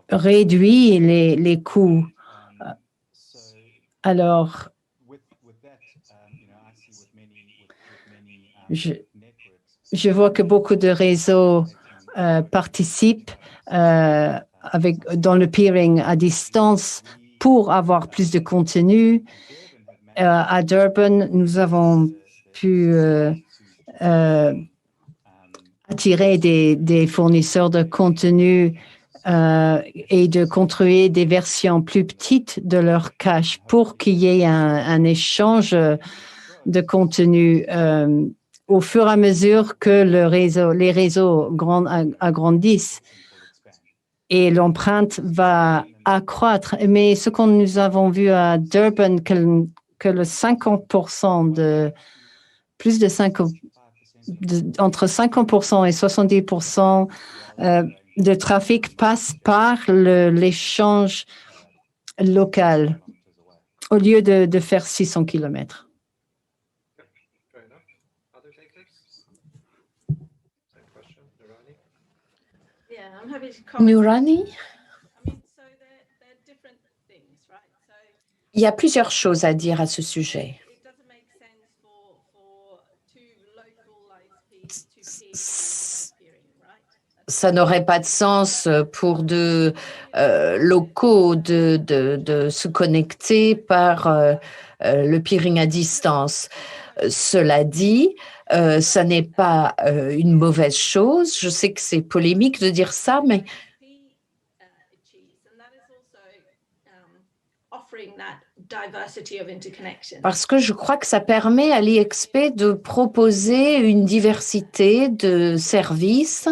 réduit les coûts. Alors, je vois que beaucoup de réseaux participent dans le peering à distance pour avoir plus de contenu. À Durban, nous avons pu attirer des fournisseurs de contenu et de construire des versions plus petites de leur cache pour qu'il y ait un échange de contenu au fur et à mesure que les réseaux agrandissent et l'empreinte va accroître. Mais ce que nous avons vu à Durban, que le 50% entre 50% et 70% de trafic passe par l'échange local au lieu de faire 600 km. Fair enough. Other takers? Same question, Nurani? Nurani, il y a plusieurs choses à dire à ce sujet. Ça n'aurait pas de sens pour deux locaux de se connecter par le peering à distance. Cela dit, ça n'est pas une mauvaise chose. Je sais que c'est polémique de dire ça, mais parce que je crois que ça permet à l'IXP de proposer une diversité de services.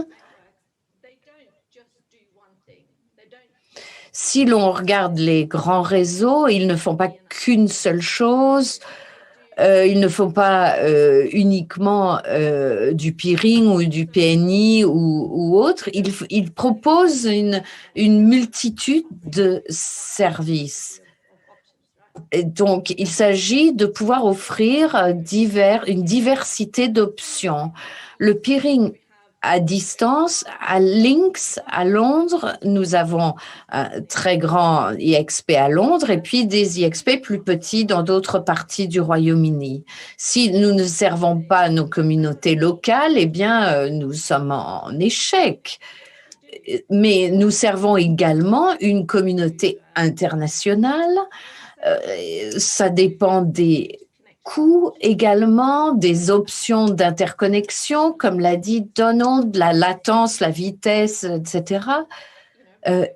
Si l'on regarde les grands réseaux, ils ne font pas qu'une seule chose. Ils ne font pas uniquement du peering ou du PNI ou autre. Ils proposent une multitude de services. Et donc, il s'agit de pouvoir offrir une diversité d'options. Le peering à distance, à Lynx, à Londres, nous avons un très grand IXP à Londres et puis des IXP plus petits dans d'autres parties du Royaume-Uni. Si nous ne servons pas nos communautés locales, eh bien, nous sommes en échec. Mais nous servons également une communauté internationale. Ça dépend des coûts également, des options d'interconnexion, comme l'a dit Donald, la latence, la vitesse, etc.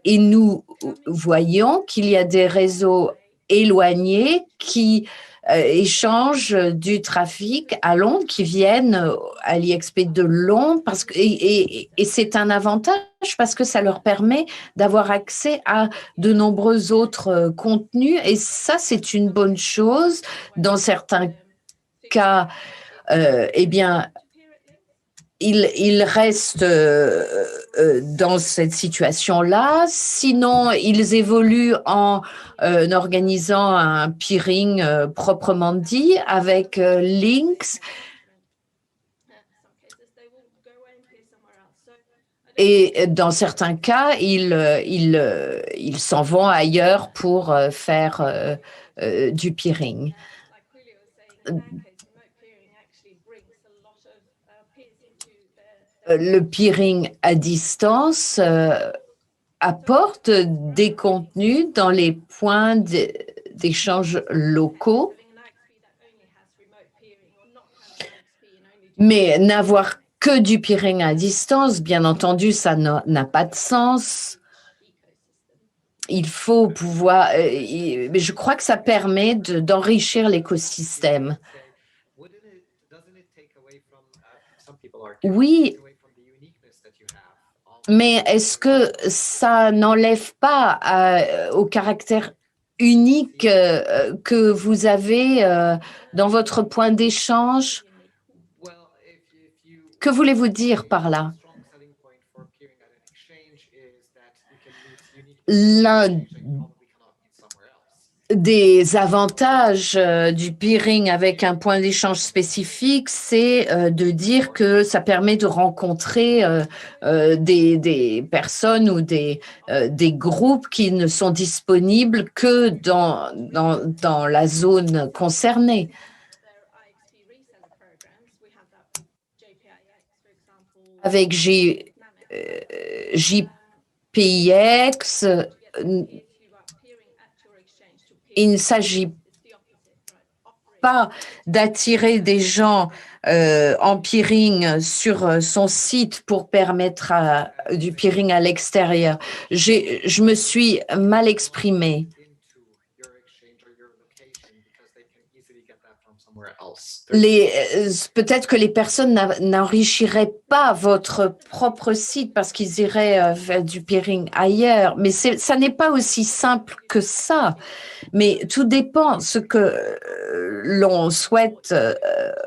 Et nous voyons qu'il y a des réseaux éloignés qui échangent du trafic à Londres, qui viennent à l'IXP de Londres, et c'est un avantage parce que ça leur permet d'avoir accès à de nombreux autres contenus, et ça, c'est une bonne chose. Dans certains cas, eh bien, ils restent dans cette situation-là. Sinon, ils évoluent en organisant un peering proprement dit avec Lynx. Et dans certains cas, ils s'en vont ailleurs pour faire du peering. Le peering à distance apporte des contenus dans les points d'échange locaux, mais n'avoir que du peering à distance, bien entendu, ça n'a pas de sens. il faut pouvoir, mais je crois que ça permet d'enrichir l'écosystème. Oui, mais est-ce que ça n'enlève pas au caractère unique que vous avez dans votre point d'échange? Que voulez-vous dire par là? L'un des avantages du peering avec un point d'échange spécifique, c'est de dire que ça permet de rencontrer des personnes ou des groupes qui ne sont disponibles que dans la zone concernée. Avec JPIX, il ne s'agit pas d'attirer des gens en peering sur son site pour permettre du peering à l'extérieur. Je me suis mal exprimée. Peut-être que les personnes n'enrichiraient pas votre propre site parce qu'ils iraient faire du peering ailleurs, mais ça n'est pas aussi simple que ça. Mais tout dépend ce que l'on souhaite,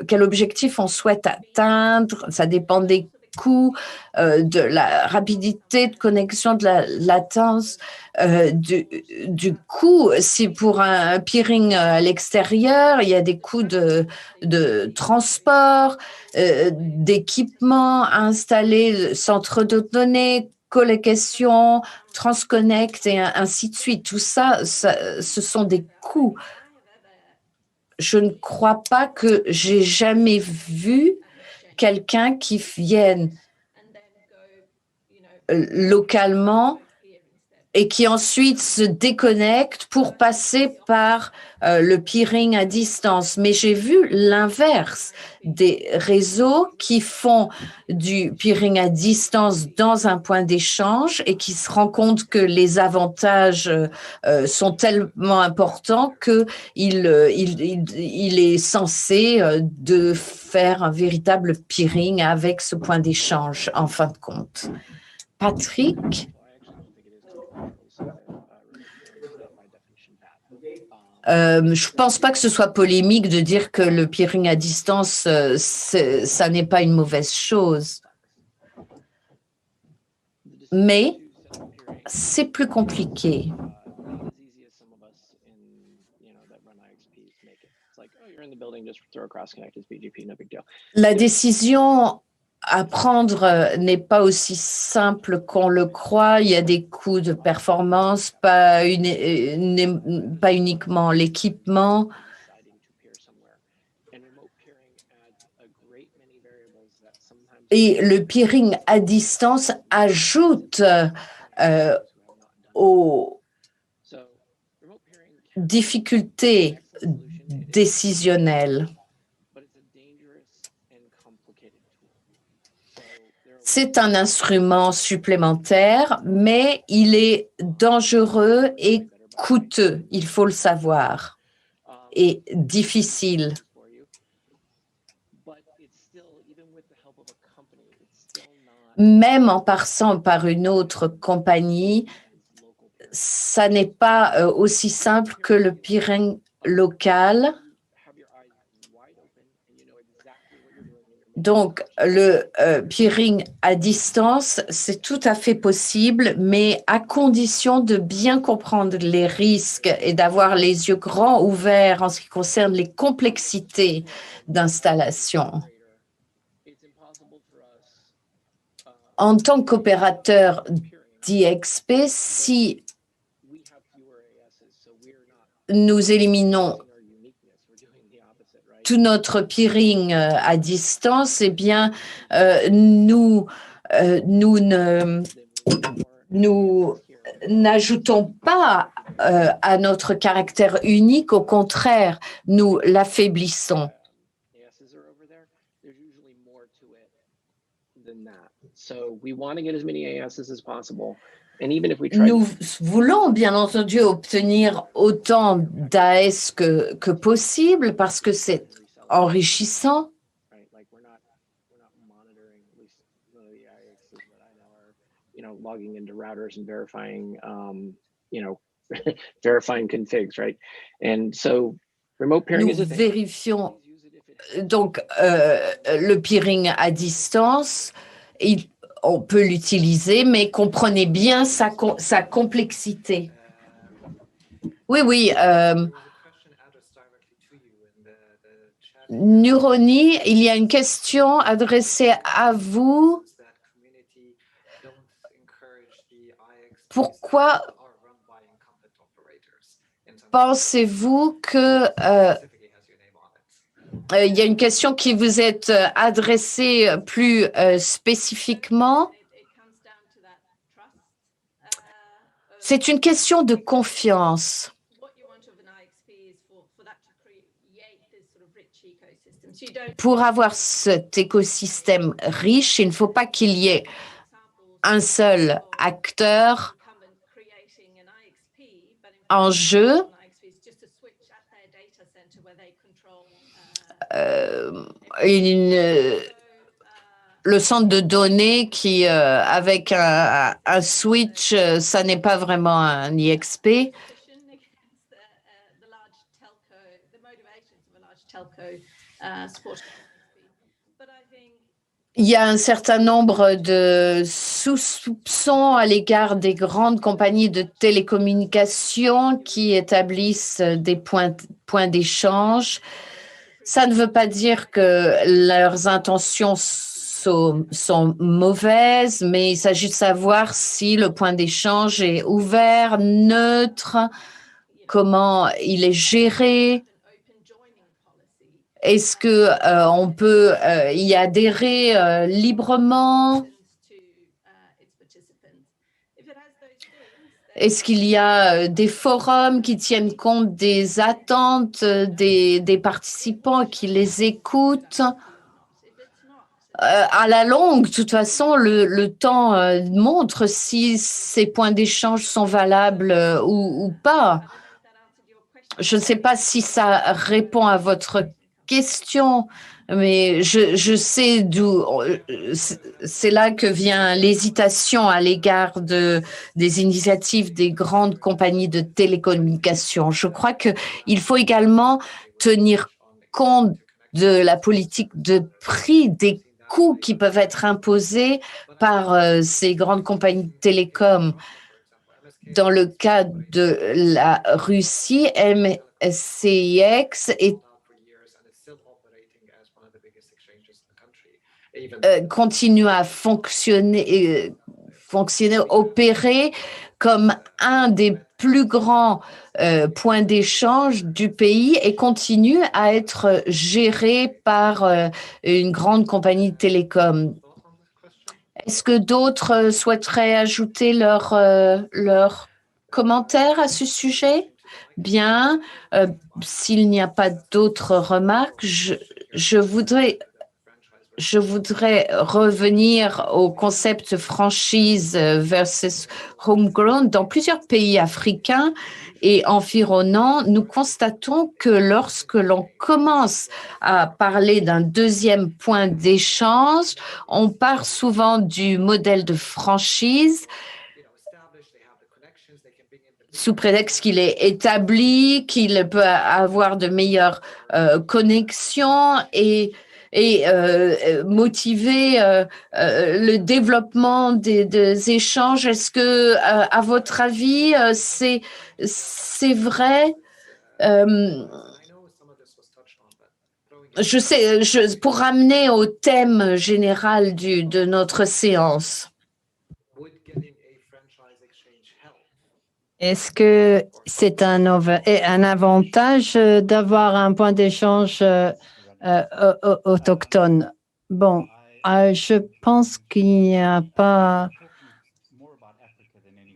quel objectif on souhaite atteindre. Ça dépend des coûts, de la rapidité de connexion, de la latence, du coût. Si pour un peering à l'extérieur, il y a des coûts de transport, d'équipement à installer, centre de données, colocation, transconnect et ainsi de suite. Tout ça, ce sont des coûts. Je ne crois pas que j'ai jamais vu quelqu'un qui vienne localement et qui ensuite se déconnecte pour passer par le peering à distance. Mais j'ai vu l'inverse, des réseaux qui font du peering à distance dans un point d'échange et qui se rendent compte que les avantages sont tellement importants qu'il est censé de faire un véritable peering avec ce point d'échange, en fin de compte. Patrick? Je ne pense pas que ce soit polémique de dire que le peering à distance, ça n'est pas une mauvaise chose. Mais c'est plus compliqué. La décision à prendre n'est pas aussi simple qu'on le croit. Il y a des coûts de performance, pas uniquement l'équipement. Et le peering à distance ajoute aux difficultés décisionnelles. C'est un instrument supplémentaire, mais il est dangereux et coûteux, il faut le savoir, et difficile. Même en passant par une autre compagnie, ça n'est pas aussi simple que le peering local. Donc, le peering à distance, c'est tout à fait possible, mais à condition de bien comprendre les risques et d'avoir les yeux grands ouverts en ce qui concerne les complexités d'installation. En tant qu'opérateur d'IXP, si nous éliminons tout notre peering à distance, eh bien, nous n'ajoutons pas à notre caractère unique, au contraire, nous l'affaiblissons. Nous voulons bien entendu obtenir autant d'AS que possible parce que c'est enrichissant. Logging into routers and verifying, verifying configs, right? And so remote peering Nous is a thing. vérifions donc le peering à distance. On peut l'utiliser, mais comprenez bien sa complexité. Oui. Nuroni, il y a une question adressée à vous. Pourquoi pensez-vous que il y a une question qui vous est adressée plus spécifiquement? C'est une question de confiance. Pour avoir cet écosystème riche, il ne faut pas qu'il y ait un seul acteur en jeu. Le centre de données qui, avec un switch, ça n'est pas vraiment un IXP. Il y a un certain nombre de soupçons à l'égard des grandes compagnies de télécommunications qui établissent des points d'échange. Ça ne veut pas dire que leurs intentions sont mauvaises, mais il s'agit de savoir si le point d'échange est ouvert, neutre, comment il est géré. Est-ce qu'on peut y adhérer librement? Est-ce qu'il y a des forums qui tiennent compte des attentes des participants, qui les écoutent? À la longue, de toute façon, le temps montre si ces points d'échange sont valables ou pas. Je ne sais pas si ça répond à votre question, mais je sais d'où c'est là que vient l'hésitation à l'égard des initiatives des grandes compagnies de télécommunications. Je crois qu'il faut également tenir compte de la politique de prix, des coûts qui peuvent être imposés par ces grandes compagnies de télécom. Dans le cas de la Russie, MCIX continue à fonctionner, opérer comme un des plus grands points d'échange du pays et continue à être géré par une grande compagnie de télécom. Est-ce que d'autres souhaiteraient ajouter leur commentaire à ce sujet? Bien, s'il n'y a pas d'autres remarques, je voudrais revenir au concept franchise versus homegrown. Dans plusieurs pays africains et environnants, nous constatons que lorsque l'on commence à parler d'un deuxième point d'échange, on part souvent du modèle de franchise sous prétexte qu'il est établi, qu'il peut avoir de meilleures connexions et motiver le développement des échanges. Est-ce que, à votre avis, c'est vrai? Je sais, pour ramener au thème général de notre séance. Est-ce que c'est un avantage d'avoir un point d'échange autochtone? Bon, je pense qu'il n'y a pas...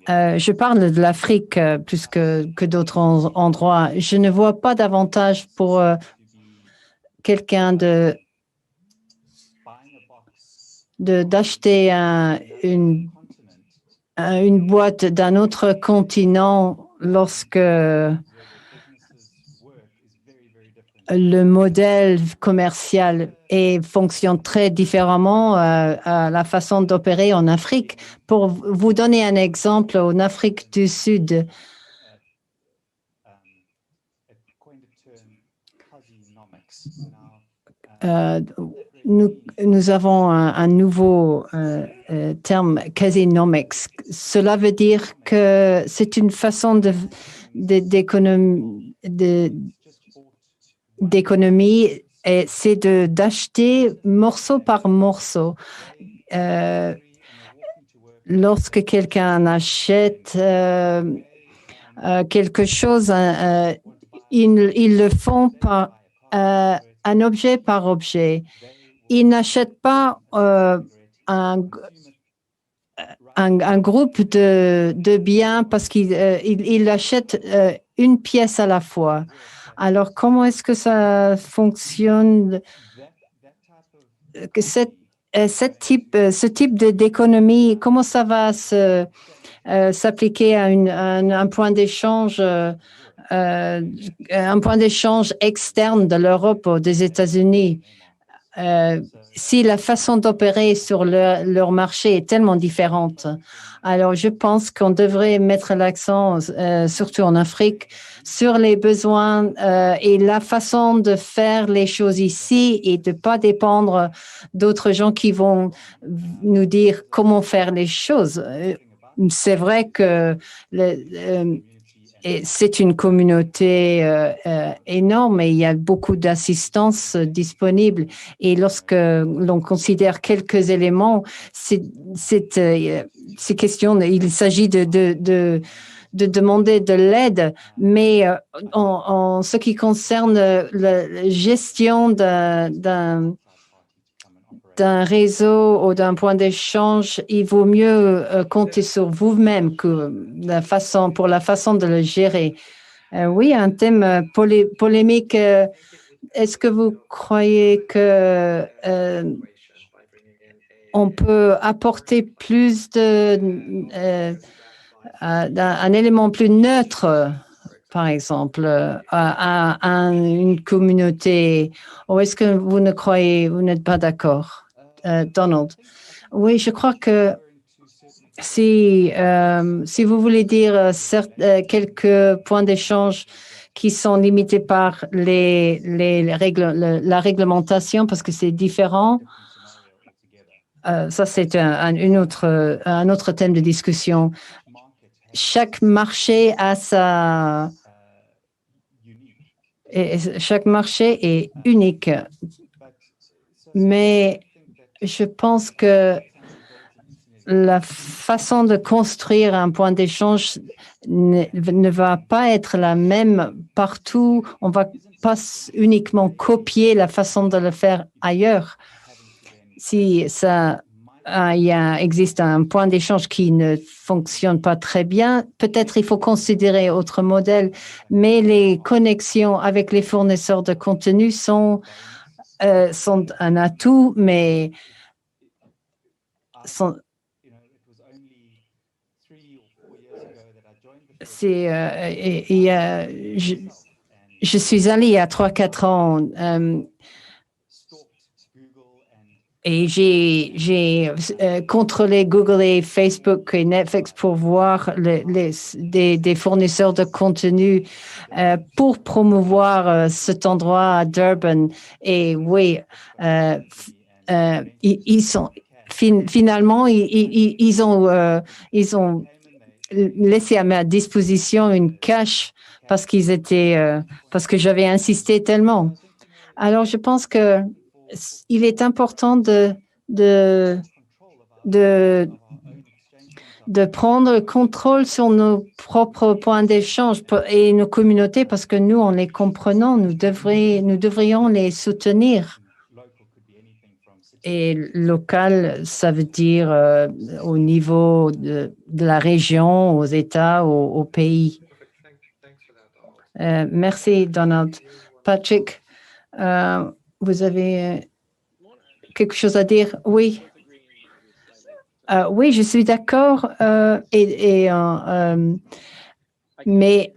je parle de l'Afrique plus que d'autres endroits. Je ne vois pas d'avantage pour quelqu'un d'acheter un une boîte d'un autre continent lorsque le modèle commercial fonctionne très différemment à la façon d'opérer en Afrique. Pour vous donner un exemple, en Afrique du Sud, nous avons un nouveau terme, quasinomics. Cela veut dire que c'est une façon d'économie et c'est d'acheter morceau par morceau. Lorsque quelqu'un achète quelque chose, ils le font par un objet par objet. Ils n'achètent pas un groupe de biens parce qu'ils achètent une pièce à la fois. Alors, comment est-ce que ça fonctionne? Ce type d'économie, comment ça va s'appliquer à un point d'échange externe de l'Europe ou des États-Unis? Si la façon d'opérer sur leur marché est tellement différente. Alors, je pense qu'on devrait mettre l'accent, surtout en Afrique, sur les besoins et la façon de faire les choses ici et de ne pas dépendre d'autres gens qui vont nous dire comment faire les choses. C'est vrai que c'est une communauté énorme et il y a beaucoup d'assistance disponible. Et lorsque l'on considère quelques éléments, ces questions, il s'agit de demander de l'aide, mais en ce qui concerne la gestion d'un réseau ou d'un point d'échange, il vaut mieux compter sur vous-même pour la façon de le gérer. Oui, un thème polémique. Est-ce que vous croyez que on peut apporter plus un élément plus neutre, par exemple, à une communauté, ou est-ce que vous n'êtes pas d'accord? Donald. Oui, je crois que si vous voulez dire quelques points d'échange qui sont limités par les règles, la réglementation, parce que c'est différent, ça c'est un autre thème de discussion. Chaque marché a chaque marché est unique, mais je pense que la façon de construire un point d'échange ne va pas être la même partout. On ne va pas uniquement copier la façon de le faire ailleurs. Si existe un point d'échange qui ne fonctionne pas très bien, peut-être il faut considérer autre modèle, mais les connexions avec les fournisseurs de contenu sont un atout, mais je suis allée il y a 3-4 ans et j'ai contrôlé Google et Facebook et Netflix pour voir des fournisseurs de contenu pour promouvoir cet endroit à Durban. Et oui, ils sont finalement ils ont laissé à ma disposition une cache parce que j'avais insisté tellement. Alors, je pense que il est important de prendre le contrôle sur nos propres points d'échange et nos communautés parce que nous, en les comprenant, nous devrions les soutenir. Et local, ça veut dire au niveau de la région, aux États, au pays. Merci, Donald. Patrick, vous avez quelque chose à dire? Oui. Oui, je suis d'accord, mais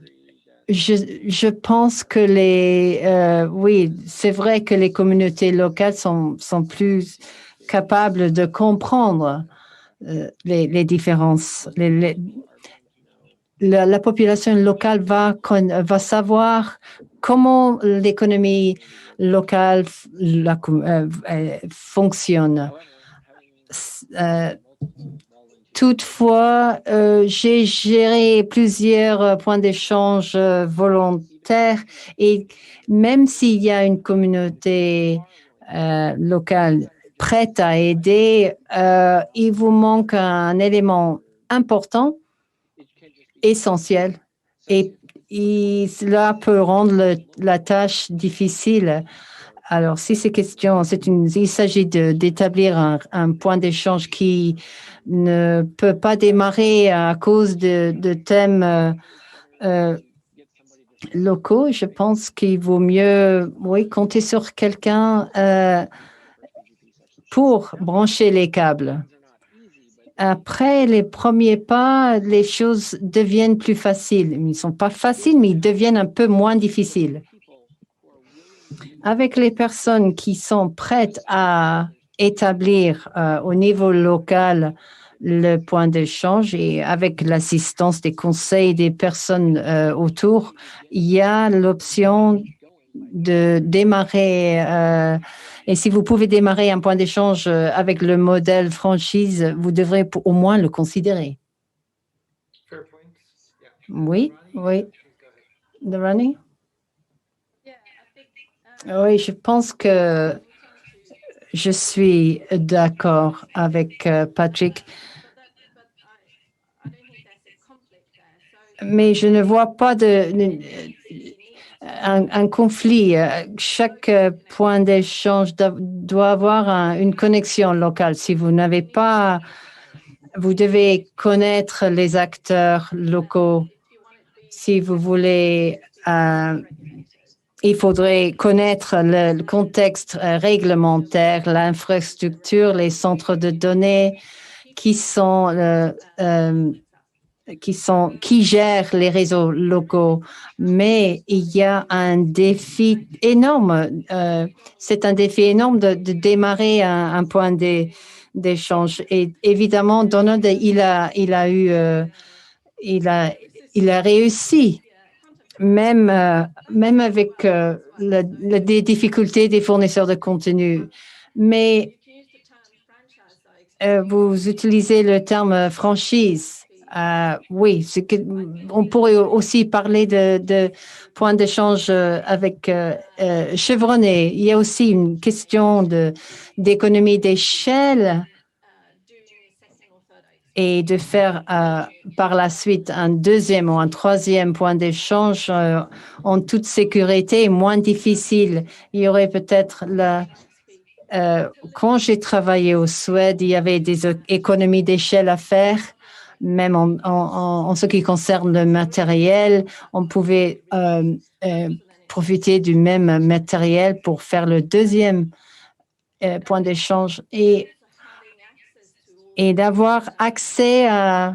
je pense que oui, c'est vrai que les communautés locales sont plus capables de comprendre les différences. La population locale va savoir comment l'économie locale fonctionne. Toutefois, j'ai géré plusieurs points d'échange volontaires et même s'il y a une communauté locale prête à aider, il vous manque un élément important, essentiel, et cela peut rendre la tâche difficile. Alors, si ces questions, il s'agit d'établir un point d'échange qui ne peut pas démarrer à cause de thèmes locaux, je pense qu'il vaut mieux, oui, compter sur quelqu'un pour brancher les câbles. Après les premiers pas, les choses deviennent plus faciles. Ils ne sont pas faciles, mais ils deviennent un peu moins difficiles. Avec les personnes qui sont prêtes à établir au niveau local le point d'échange et avec l'assistance des conseils des personnes autour, il y a l'option de démarrer. Et si vous pouvez démarrer un point d'échange avec le modèle franchise, vous devrez au moins le considérer. Fair point. Yeah. Oui, oui. Go ahead. The running? Oui, je pense que je suis d'accord avec Patrick, mais je ne vois pas un conflit. Chaque point d'échange doit avoir une connexion locale. Si vous n'avez pas, vous devez connaître les acteurs locaux. Si vous voulez, il faudrait connaître le contexte réglementaire, l'infrastructure, les centres de données qui gèrent les réseaux locaux. Mais il y a un défi énorme. C'est un défi énorme de démarrer un point d'échange. Et évidemment, Donald, il a réussi. Même avec des difficultés des fournisseurs de contenu. Mais vous utilisez le terme franchise. Oui, on pourrait aussi parler de points d'échange avec Chevronnet. Il y a aussi une question d'économie d'échelle et de faire par la suite un deuxième ou un troisième point d'échange en toute sécurité est moins difficile. Il y aurait peut-être quand j'ai travaillé au Suède, il y avait des économies d'échelle à faire, même en ce qui concerne le matériel. On pouvait profiter du même matériel pour faire le deuxième point d'échange et d'avoir accès à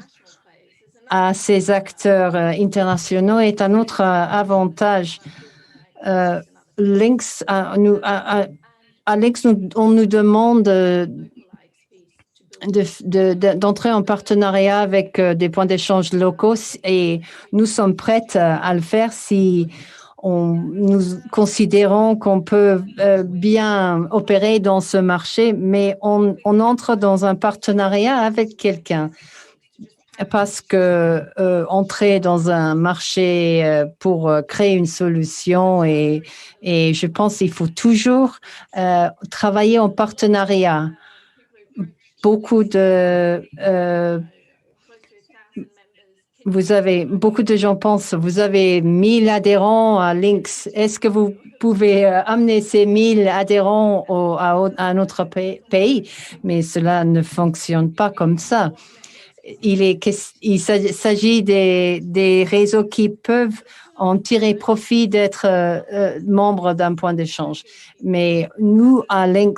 ces acteurs internationaux est un autre avantage. Lynx, à Lynx, on nous demande d'entrer en partenariat avec des points d'échange locaux et nous sommes prêts à le faire si nous considérons qu'on peut bien opérer dans ce marché, mais on entre dans un partenariat avec quelqu'un parce que entrer dans un marché pour créer une solution et je pense qu'il faut toujours travailler en partenariat. Beaucoup de gens pensent, vous avez 1000 adhérents à Lynx. Est-ce que vous pouvez amener ces 1000 adhérents à un autre pays? Mais cela ne fonctionne pas comme ça. il s'agit des réseaux qui peuvent en tirer profit d'être membres d'un point d'échange. Mais nous,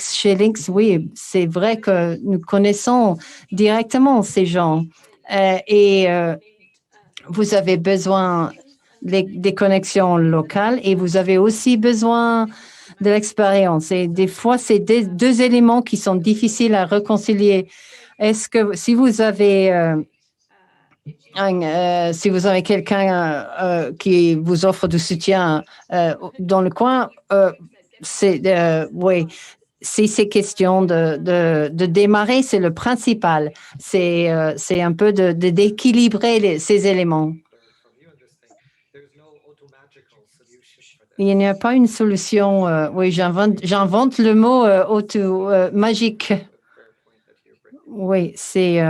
chez Lynx, oui, c'est vrai que nous connaissons directement ces gens. Vous avez besoin des connexions locales et vous avez aussi besoin de l'expérience. Et des fois, c'est deux éléments qui sont difficiles à réconcilier. Est-ce que si vous avez quelqu'un qui vous offre du soutien dans le coin, oui. Si c'est question de démarrer, c'est le principal. C'est un peu d'équilibrer ces éléments. Il n'y a pas une solution. Oui, j'invente le mot magique. Oui, c'est.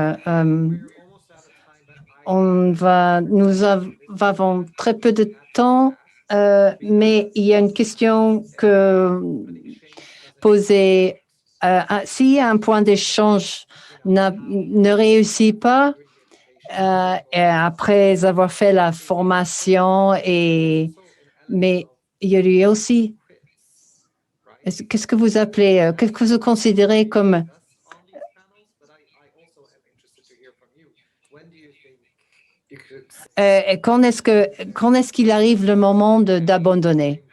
Nous avons très peu de temps, mais il y a une question que poser. Si un point d'échange ne réussit pas, et après avoir fait la formation, mais il y a aussi, qu'est-ce que vous appelez, qu'est-ce que vous considérez comme quand est-ce qu'il arrive le moment d'abandonner?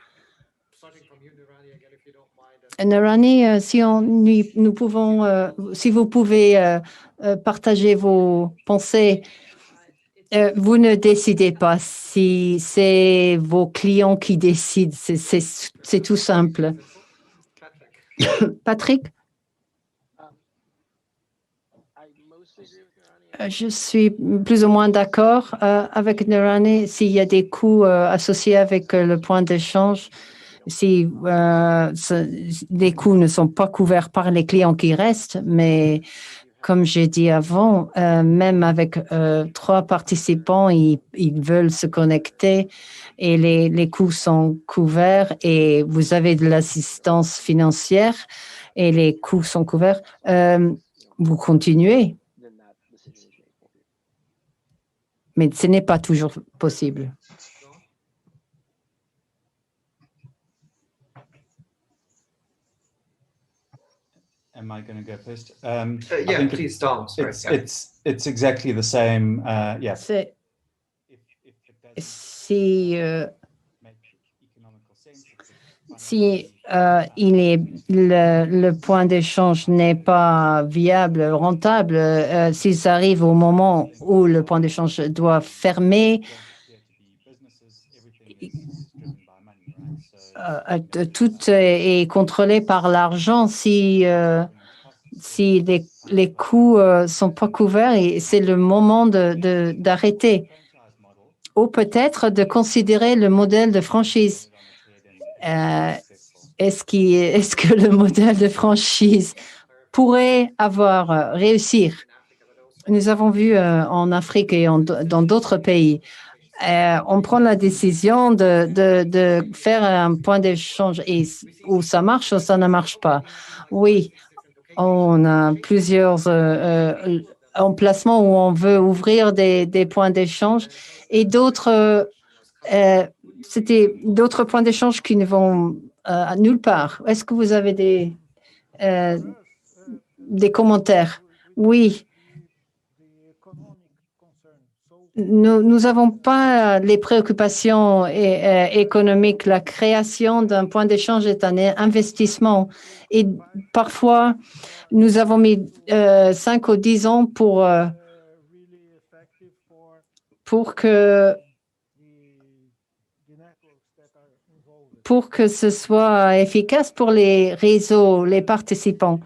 Narani, si vous pouvez partager vos pensées, vous ne décidez pas si c'est vos clients qui décident, c'est tout simple. Patrick? Je suis plus ou moins d'accord avec Narani. S'il y a des coûts associés avec le point d'échange, si les coûts ne sont pas couverts par les clients qui restent, mais comme j'ai dit avant, même avec 3 participants, ils veulent se connecter et les coûts sont couverts et vous avez de l'assistance financière et les coûts sont couverts, vous continuez. Mais ce n'est pas toujours possible. Am I going to go first? Yeah, please, Dom. Sorry. It's exactly the same. Yeah. Si le point d'échange n'est pas viable, rentable, s'il arrive au moment où le point d'échange doit fermer, tout est contrôlé par l'argent. Si les coûts sont pas couverts, et c'est le moment d'arrêter. Ou peut-être de considérer le modèle de franchise. Est-ce que le modèle de franchise pourrait réussir? Nous avons vu en Afrique et dans d'autres pays, on prend la décision de faire un point d'échange où ça marche ou ça ne marche pas. Oui, on a plusieurs emplacements où on veut ouvrir des points d'échange et d'autres points d'échange qui ne vont nulle part. Est-ce que vous avez des commentaires? Oui. Nous n'avons pas les préoccupations économiques. La création d'un point d'échange est un investissement. Et parfois, nous avons mis 5 ou 10 ans pour que ce soit efficace pour les réseaux, les participants.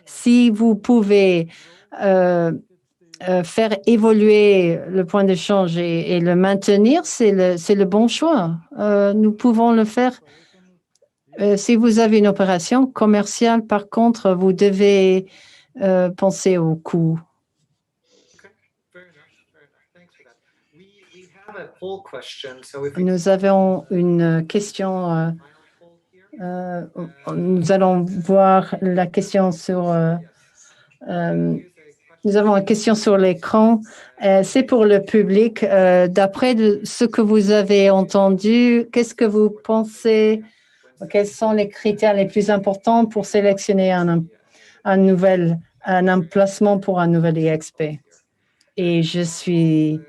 Si vous pouvez faire évoluer le point d'échange et le maintenir, c'est le bon choix. Nous pouvons le faire. Si vous avez une opération commerciale, par contre, vous devez penser aux coûts. Nous avons une question. Nous allons voir la question sur Nous avons une question sur l'écran. C'est pour le public. D'après ce que vous avez entendu, qu'est-ce que vous pensez? Quels sont les critères les plus importants pour sélectionner un emplacement pour un nouvel IXP? Et je suis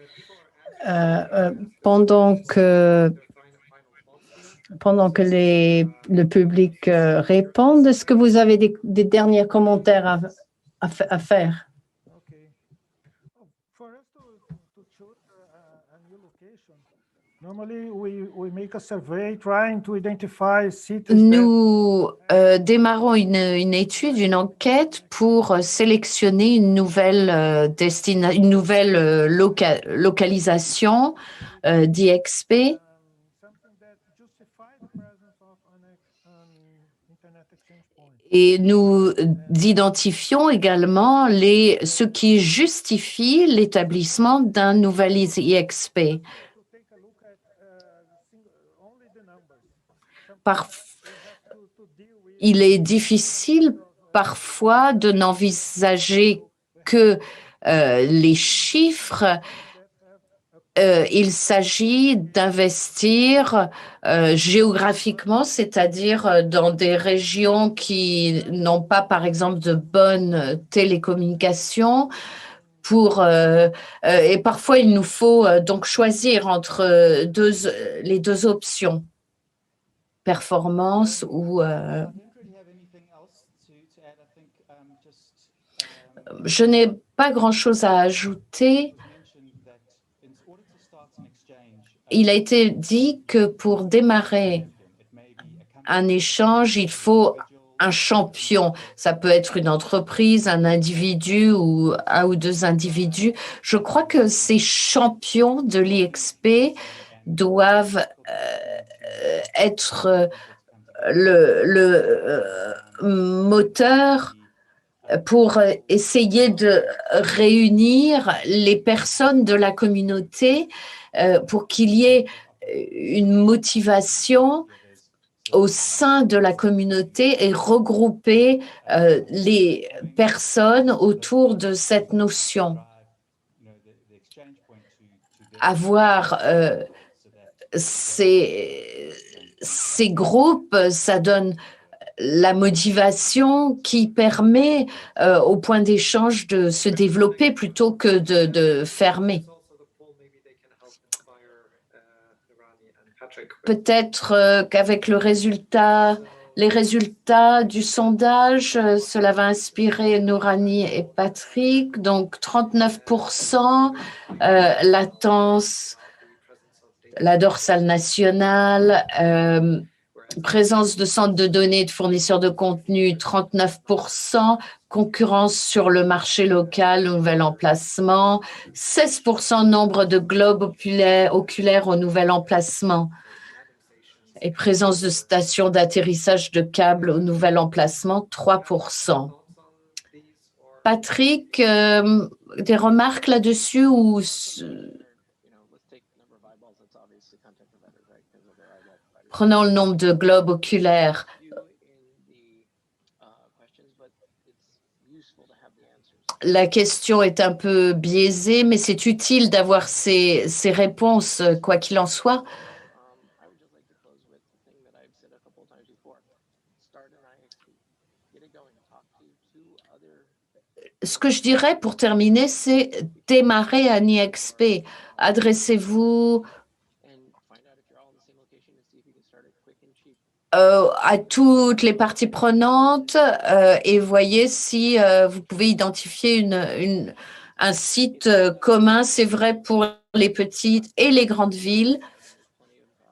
pendant que le public répond, est-ce que vous avez des derniers commentaires à faire? Okay. For us to choose a new location, normally we make a survey trying to identify cities. Nous démarrons une étude, une enquête pour sélectionner une nouvelle localisation d'IXP. Something that justify the presence of an internet exchange point. Et nous identifions également ce qui justifie l'établissement d'un nouvel IXP. To take a look at only the numbers. Il est difficile parfois de n'envisager que les chiffres. Il s'agit d'investir géographiquement, c'est-à-dire dans des régions qui n'ont pas, par exemple, de bonnes télécommunications. Et parfois, il nous faut donc choisir entre les deux options, performance ou... Je n'ai pas grand-chose à ajouter. Il a été dit que pour démarrer un échange, il faut un champion. Ça peut être une entreprise, un individu ou un ou deux individus. Je crois que ces champions de l'IXP doivent être le moteur pour essayer de réunir les personnes de la communauté pour qu'il y ait une motivation au sein de la communauté et regrouper les personnes autour de cette notion. Avoir ces groupes, ça donne la motivation qui permet au point d'échange de se développer plutôt que de fermer. Peut-être qu'avec les résultats du sondage, cela va inspirer Nourani et Patrick. Donc 39%, latence, la dorsale nationale, présence de centres de données de fournisseurs de contenu, 39%, concurrence sur le marché local, nouvel emplacement, 16% nombre de globes oculaires au nouvel emplacement et présence de stations d'atterrissage de câbles au nouvel emplacement, 3%. Patrick, des remarques là-dessus ou... Prenons le nombre de globes oculaires. La question est un peu biaisée, mais c'est utile d'avoir ces réponses, quoi qu'il en soit. Ce que je dirais pour terminer, c'est démarrer un IXP. Adressez-vous à toutes les parties prenantes et voyez si vous pouvez identifier un site commun. C'est vrai pour les petites et les grandes villes.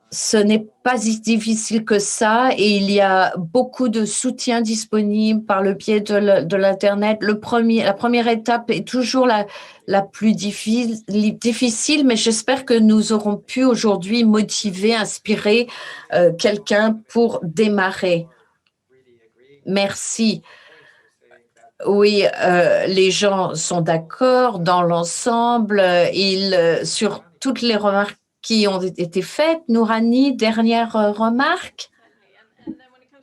Ce n'est pas si difficile que ça et il y a beaucoup de soutien disponible par le biais de l'Internet. La première étape est toujours la plus difficile, mais j'espère que nous aurons pu aujourd'hui motiver, inspirer quelqu'un pour démarrer. Merci. Oui, les gens sont d'accord dans l'ensemble. Sur toutes les remarques qui ont été faites. Nourani, dernière remarque?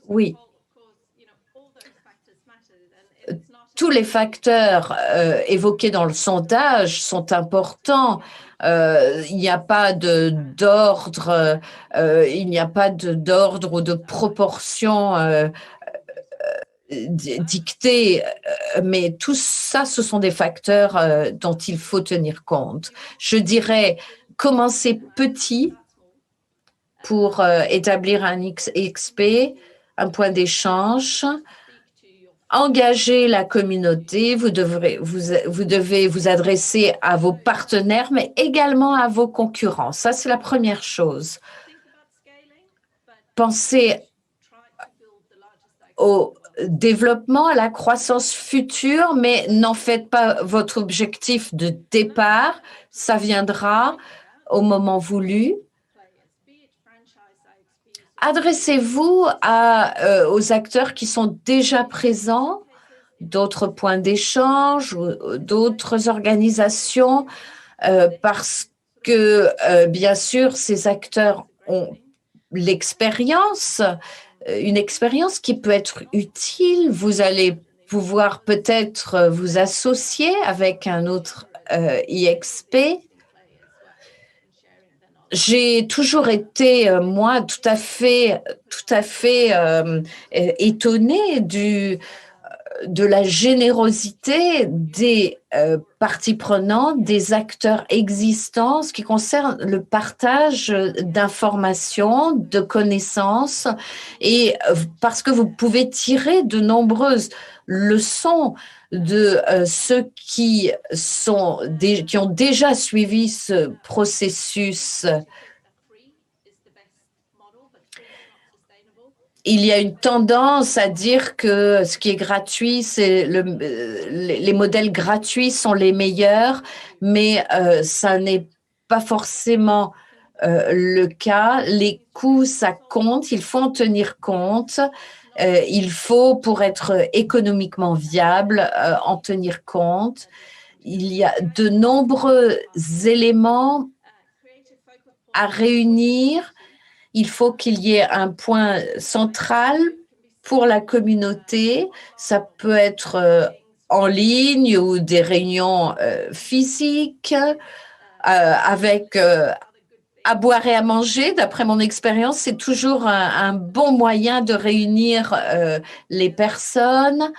Oui. tous les facteurs évoqués dans le sondage sont importants. Il n'y a pas d'ordre, il n'y a pas d'ordre ou de proportion dictée, mais tout ça, ce sont des facteurs dont il faut tenir compte. Je dirais commencer petit pour établir un XP, un point d'échange. Engager la communauté, vous devez vous adresser à vos partenaires, mais également à vos concurrents. Ça, c'est la première chose. Pensez au développement, à la croissance future, mais n'en faites pas votre objectif de départ. Ça viendra au moment voulu. Adressez-vous aux acteurs qui sont déjà présents, d'autres points d'échange ou d'autres organisations, parce que, bien sûr, ces acteurs ont l'expérience, une expérience qui peut être utile. Vous allez pouvoir peut-être vous associer avec un autre IXP. J'ai toujours été, moi, tout à fait étonnée de la générosité des parties prenantes, des acteurs existants, ce qui concerne le partage d'informations, de connaissances, et parce que vous pouvez tirer de nombreuses leçons de ceux qui ont déjà suivi ce processus. Il y a une tendance à dire que ce qui est gratuit, les modèles gratuits sont les meilleurs, mais ça n'est pas forcément le cas. Les coûts, ça compte, il faut en tenir compte. Il faut, pour être économiquement viable, en tenir compte. Il y a de nombreux éléments à réunir. Il faut qu'il y ait un point central pour la communauté. Ça peut être en ligne ou des réunions physiques avec à boire et à manger. D'après mon expérience, c'est toujours un bon moyen de réunir les personnes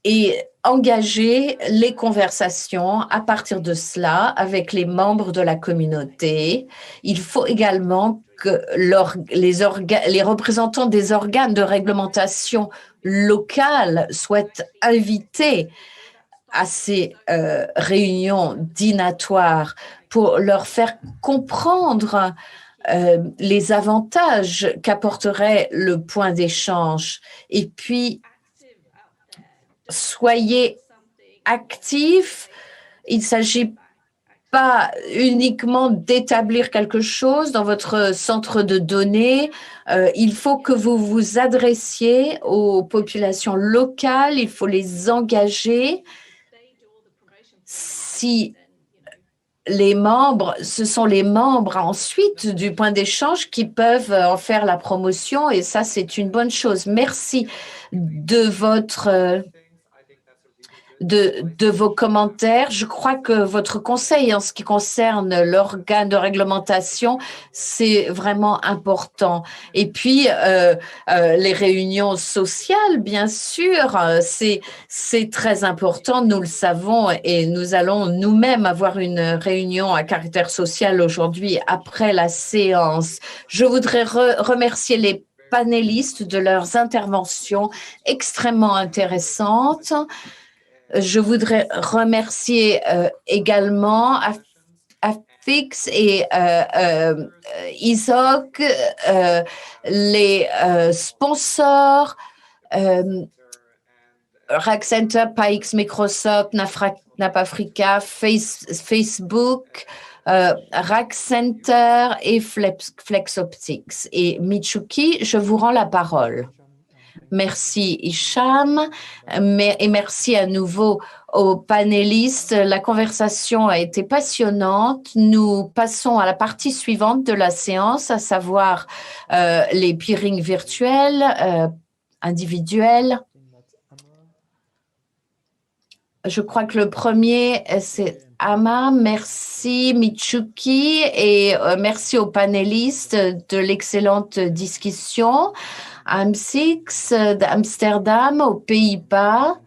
et engager les conversations à partir de cela avec les membres de la communauté. Il faut également que les représentants des organes de réglementation locales soient invités à ces réunions dînatoires pour leur faire comprendre les avantages qu'apporterait le point d'échange. Et puis, soyez actifs. Il ne s'agit pas uniquement d'établir quelque chose dans votre centre de données. Il faut que vous vous adressiez aux populations locales. Il faut les engager. Si ce sont les membres ensuite du point d'échange qui peuvent en faire la promotion, et ça, c'est une bonne chose. Merci de vos commentaires. Je crois que votre conseil en ce qui concerne l'organe de réglementation, c'est vraiment important. Et puis, les réunions sociales, bien sûr, c'est très important, nous le savons, et nous allons nous-mêmes avoir une réunion à caractère social aujourd'hui après la séance. Je voudrais remercier les panélistes de leurs interventions extrêmement intéressantes. Je voudrais remercier également Afix et ISOC, les sponsors, RAC Center, PAX, Microsoft, NAPAfrica, Facebook, RAC Center et FlexOptics. Et Michuki, je vous rends la parole. Merci Hicham, et merci à nouveau aux panélistes. La conversation a été passionnante. Nous passons à la partie suivante de la séance, à savoir les peerings virtuels, individuels. Je crois que le premier, c'est Ama. Merci Michuki et merci aux panélistes de l'excellente discussion. AM6 d'Amsterdam aux Pays-Bas.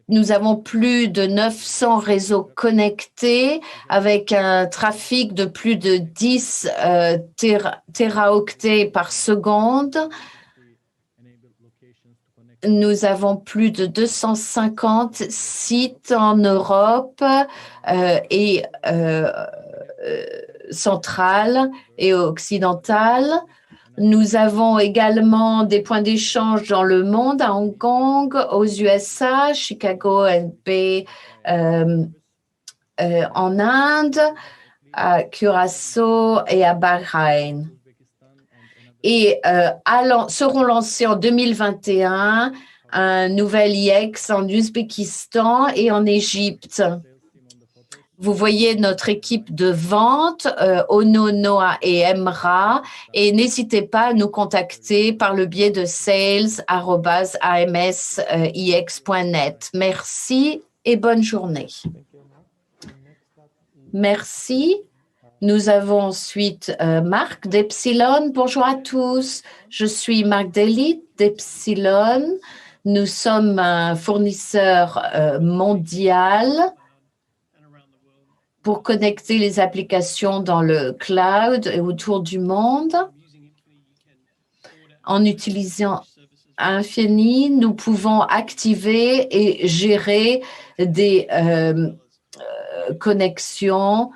Nous avons plus de 900 réseaux connectés avec un trafic de plus de 10 téraoctets par seconde. Nous avons plus de 250 sites en Europe et centrale et occidentale. Nous avons également des points d'échange dans le monde, à Hong Kong, aux USA, Chicago, NB, en Inde, à Curaçao et à Bahreïn. Et seront lancés en 2021 un nouvel IX en Ouzbékistan et en Égypte. Vous voyez notre équipe de vente, Ono, Noah et Emra, et n'hésitez pas à nous contacter par le biais de sales@amsix.net. Merci et bonne journée. Merci. Nous avons ensuite Marc d'Epsilon. Bonjour à tous. Je suis Marc Delit d'Epsilon. Nous sommes un fournisseur mondial pour connecter les applications dans le cloud et autour du monde. En utilisant Infini, nous pouvons activer et gérer des connexions.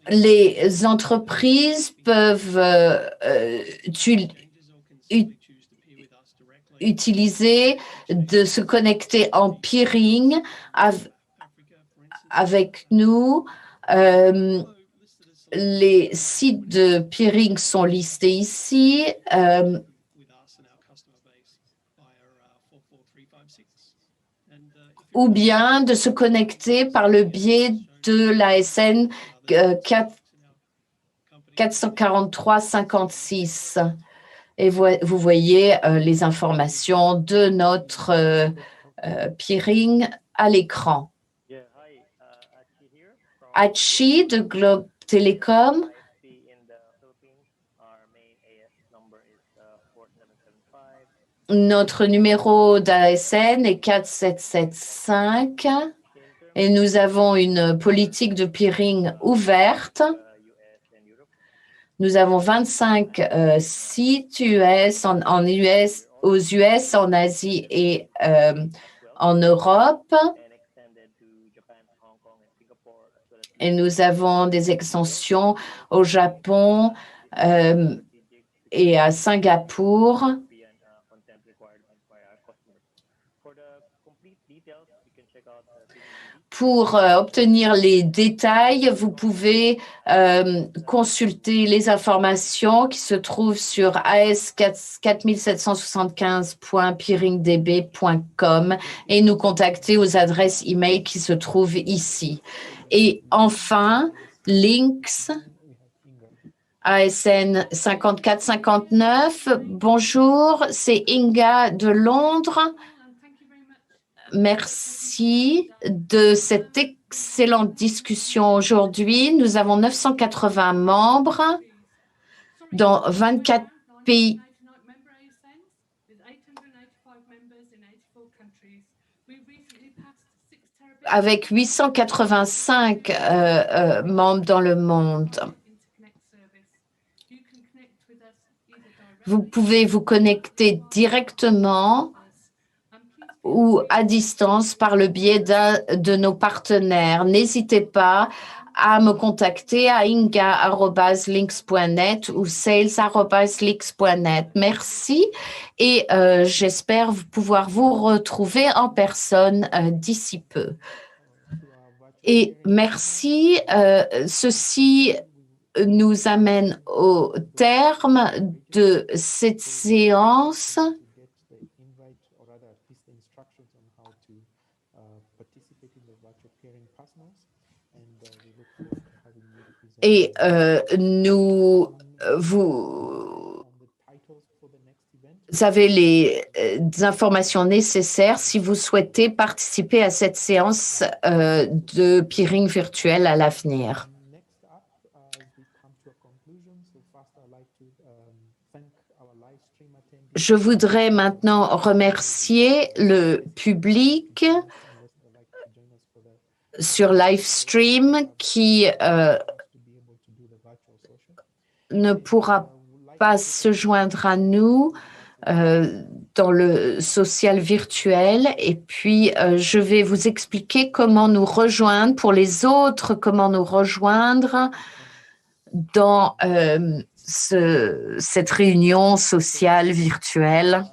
Les entreprises peuvent utiliser de se connecter en peering avec nous. Les sites de peering sont listés ici. Ou bien de se connecter par le biais de l'ASN 443-56. Et vous voyez les informations de notre peering à l'écran. Hachi de Globe Telecom. Notre numéro d'ASN est 4775 et nous avons une politique de peering ouverte. Nous avons 25 sites US, aux US, en Asie et en Europe. Et nous avons des extensions au Japon et à Singapour. Pour obtenir les détails, vous pouvez consulter les informations qui se trouvent sur as4775.peeringdb.com et nous contacter aux adresses email qui se trouvent ici. Et enfin, Links, ASN 5459. Bonjour, c'est Inga de Londres. Merci de cette excellente discussion aujourd'hui. Nous avons 980 membres dans 24 pays. Avec 885 membres dans le monde. Vous pouvez vous connecter directement ou à distance par le biais d'un de nos partenaires. N'hésitez pas à me contacter à inga@links.net ou sales@links.net. Merci et j'espère pouvoir vous retrouver en personne d'ici peu. Et merci. Ceci nous amène au terme de cette séance. Et Vous avez les informations nécessaires si vous souhaitez participer à cette séance de peering virtuel à l'avenir. Je voudrais maintenant remercier le public sur Livestream qui ne pourra pas se joindre à nous dans le social virtuel. Et puis, je vais vous expliquer comment nous rejoindre, pour les autres, comment nous rejoindre dans cette réunion sociale virtuelle.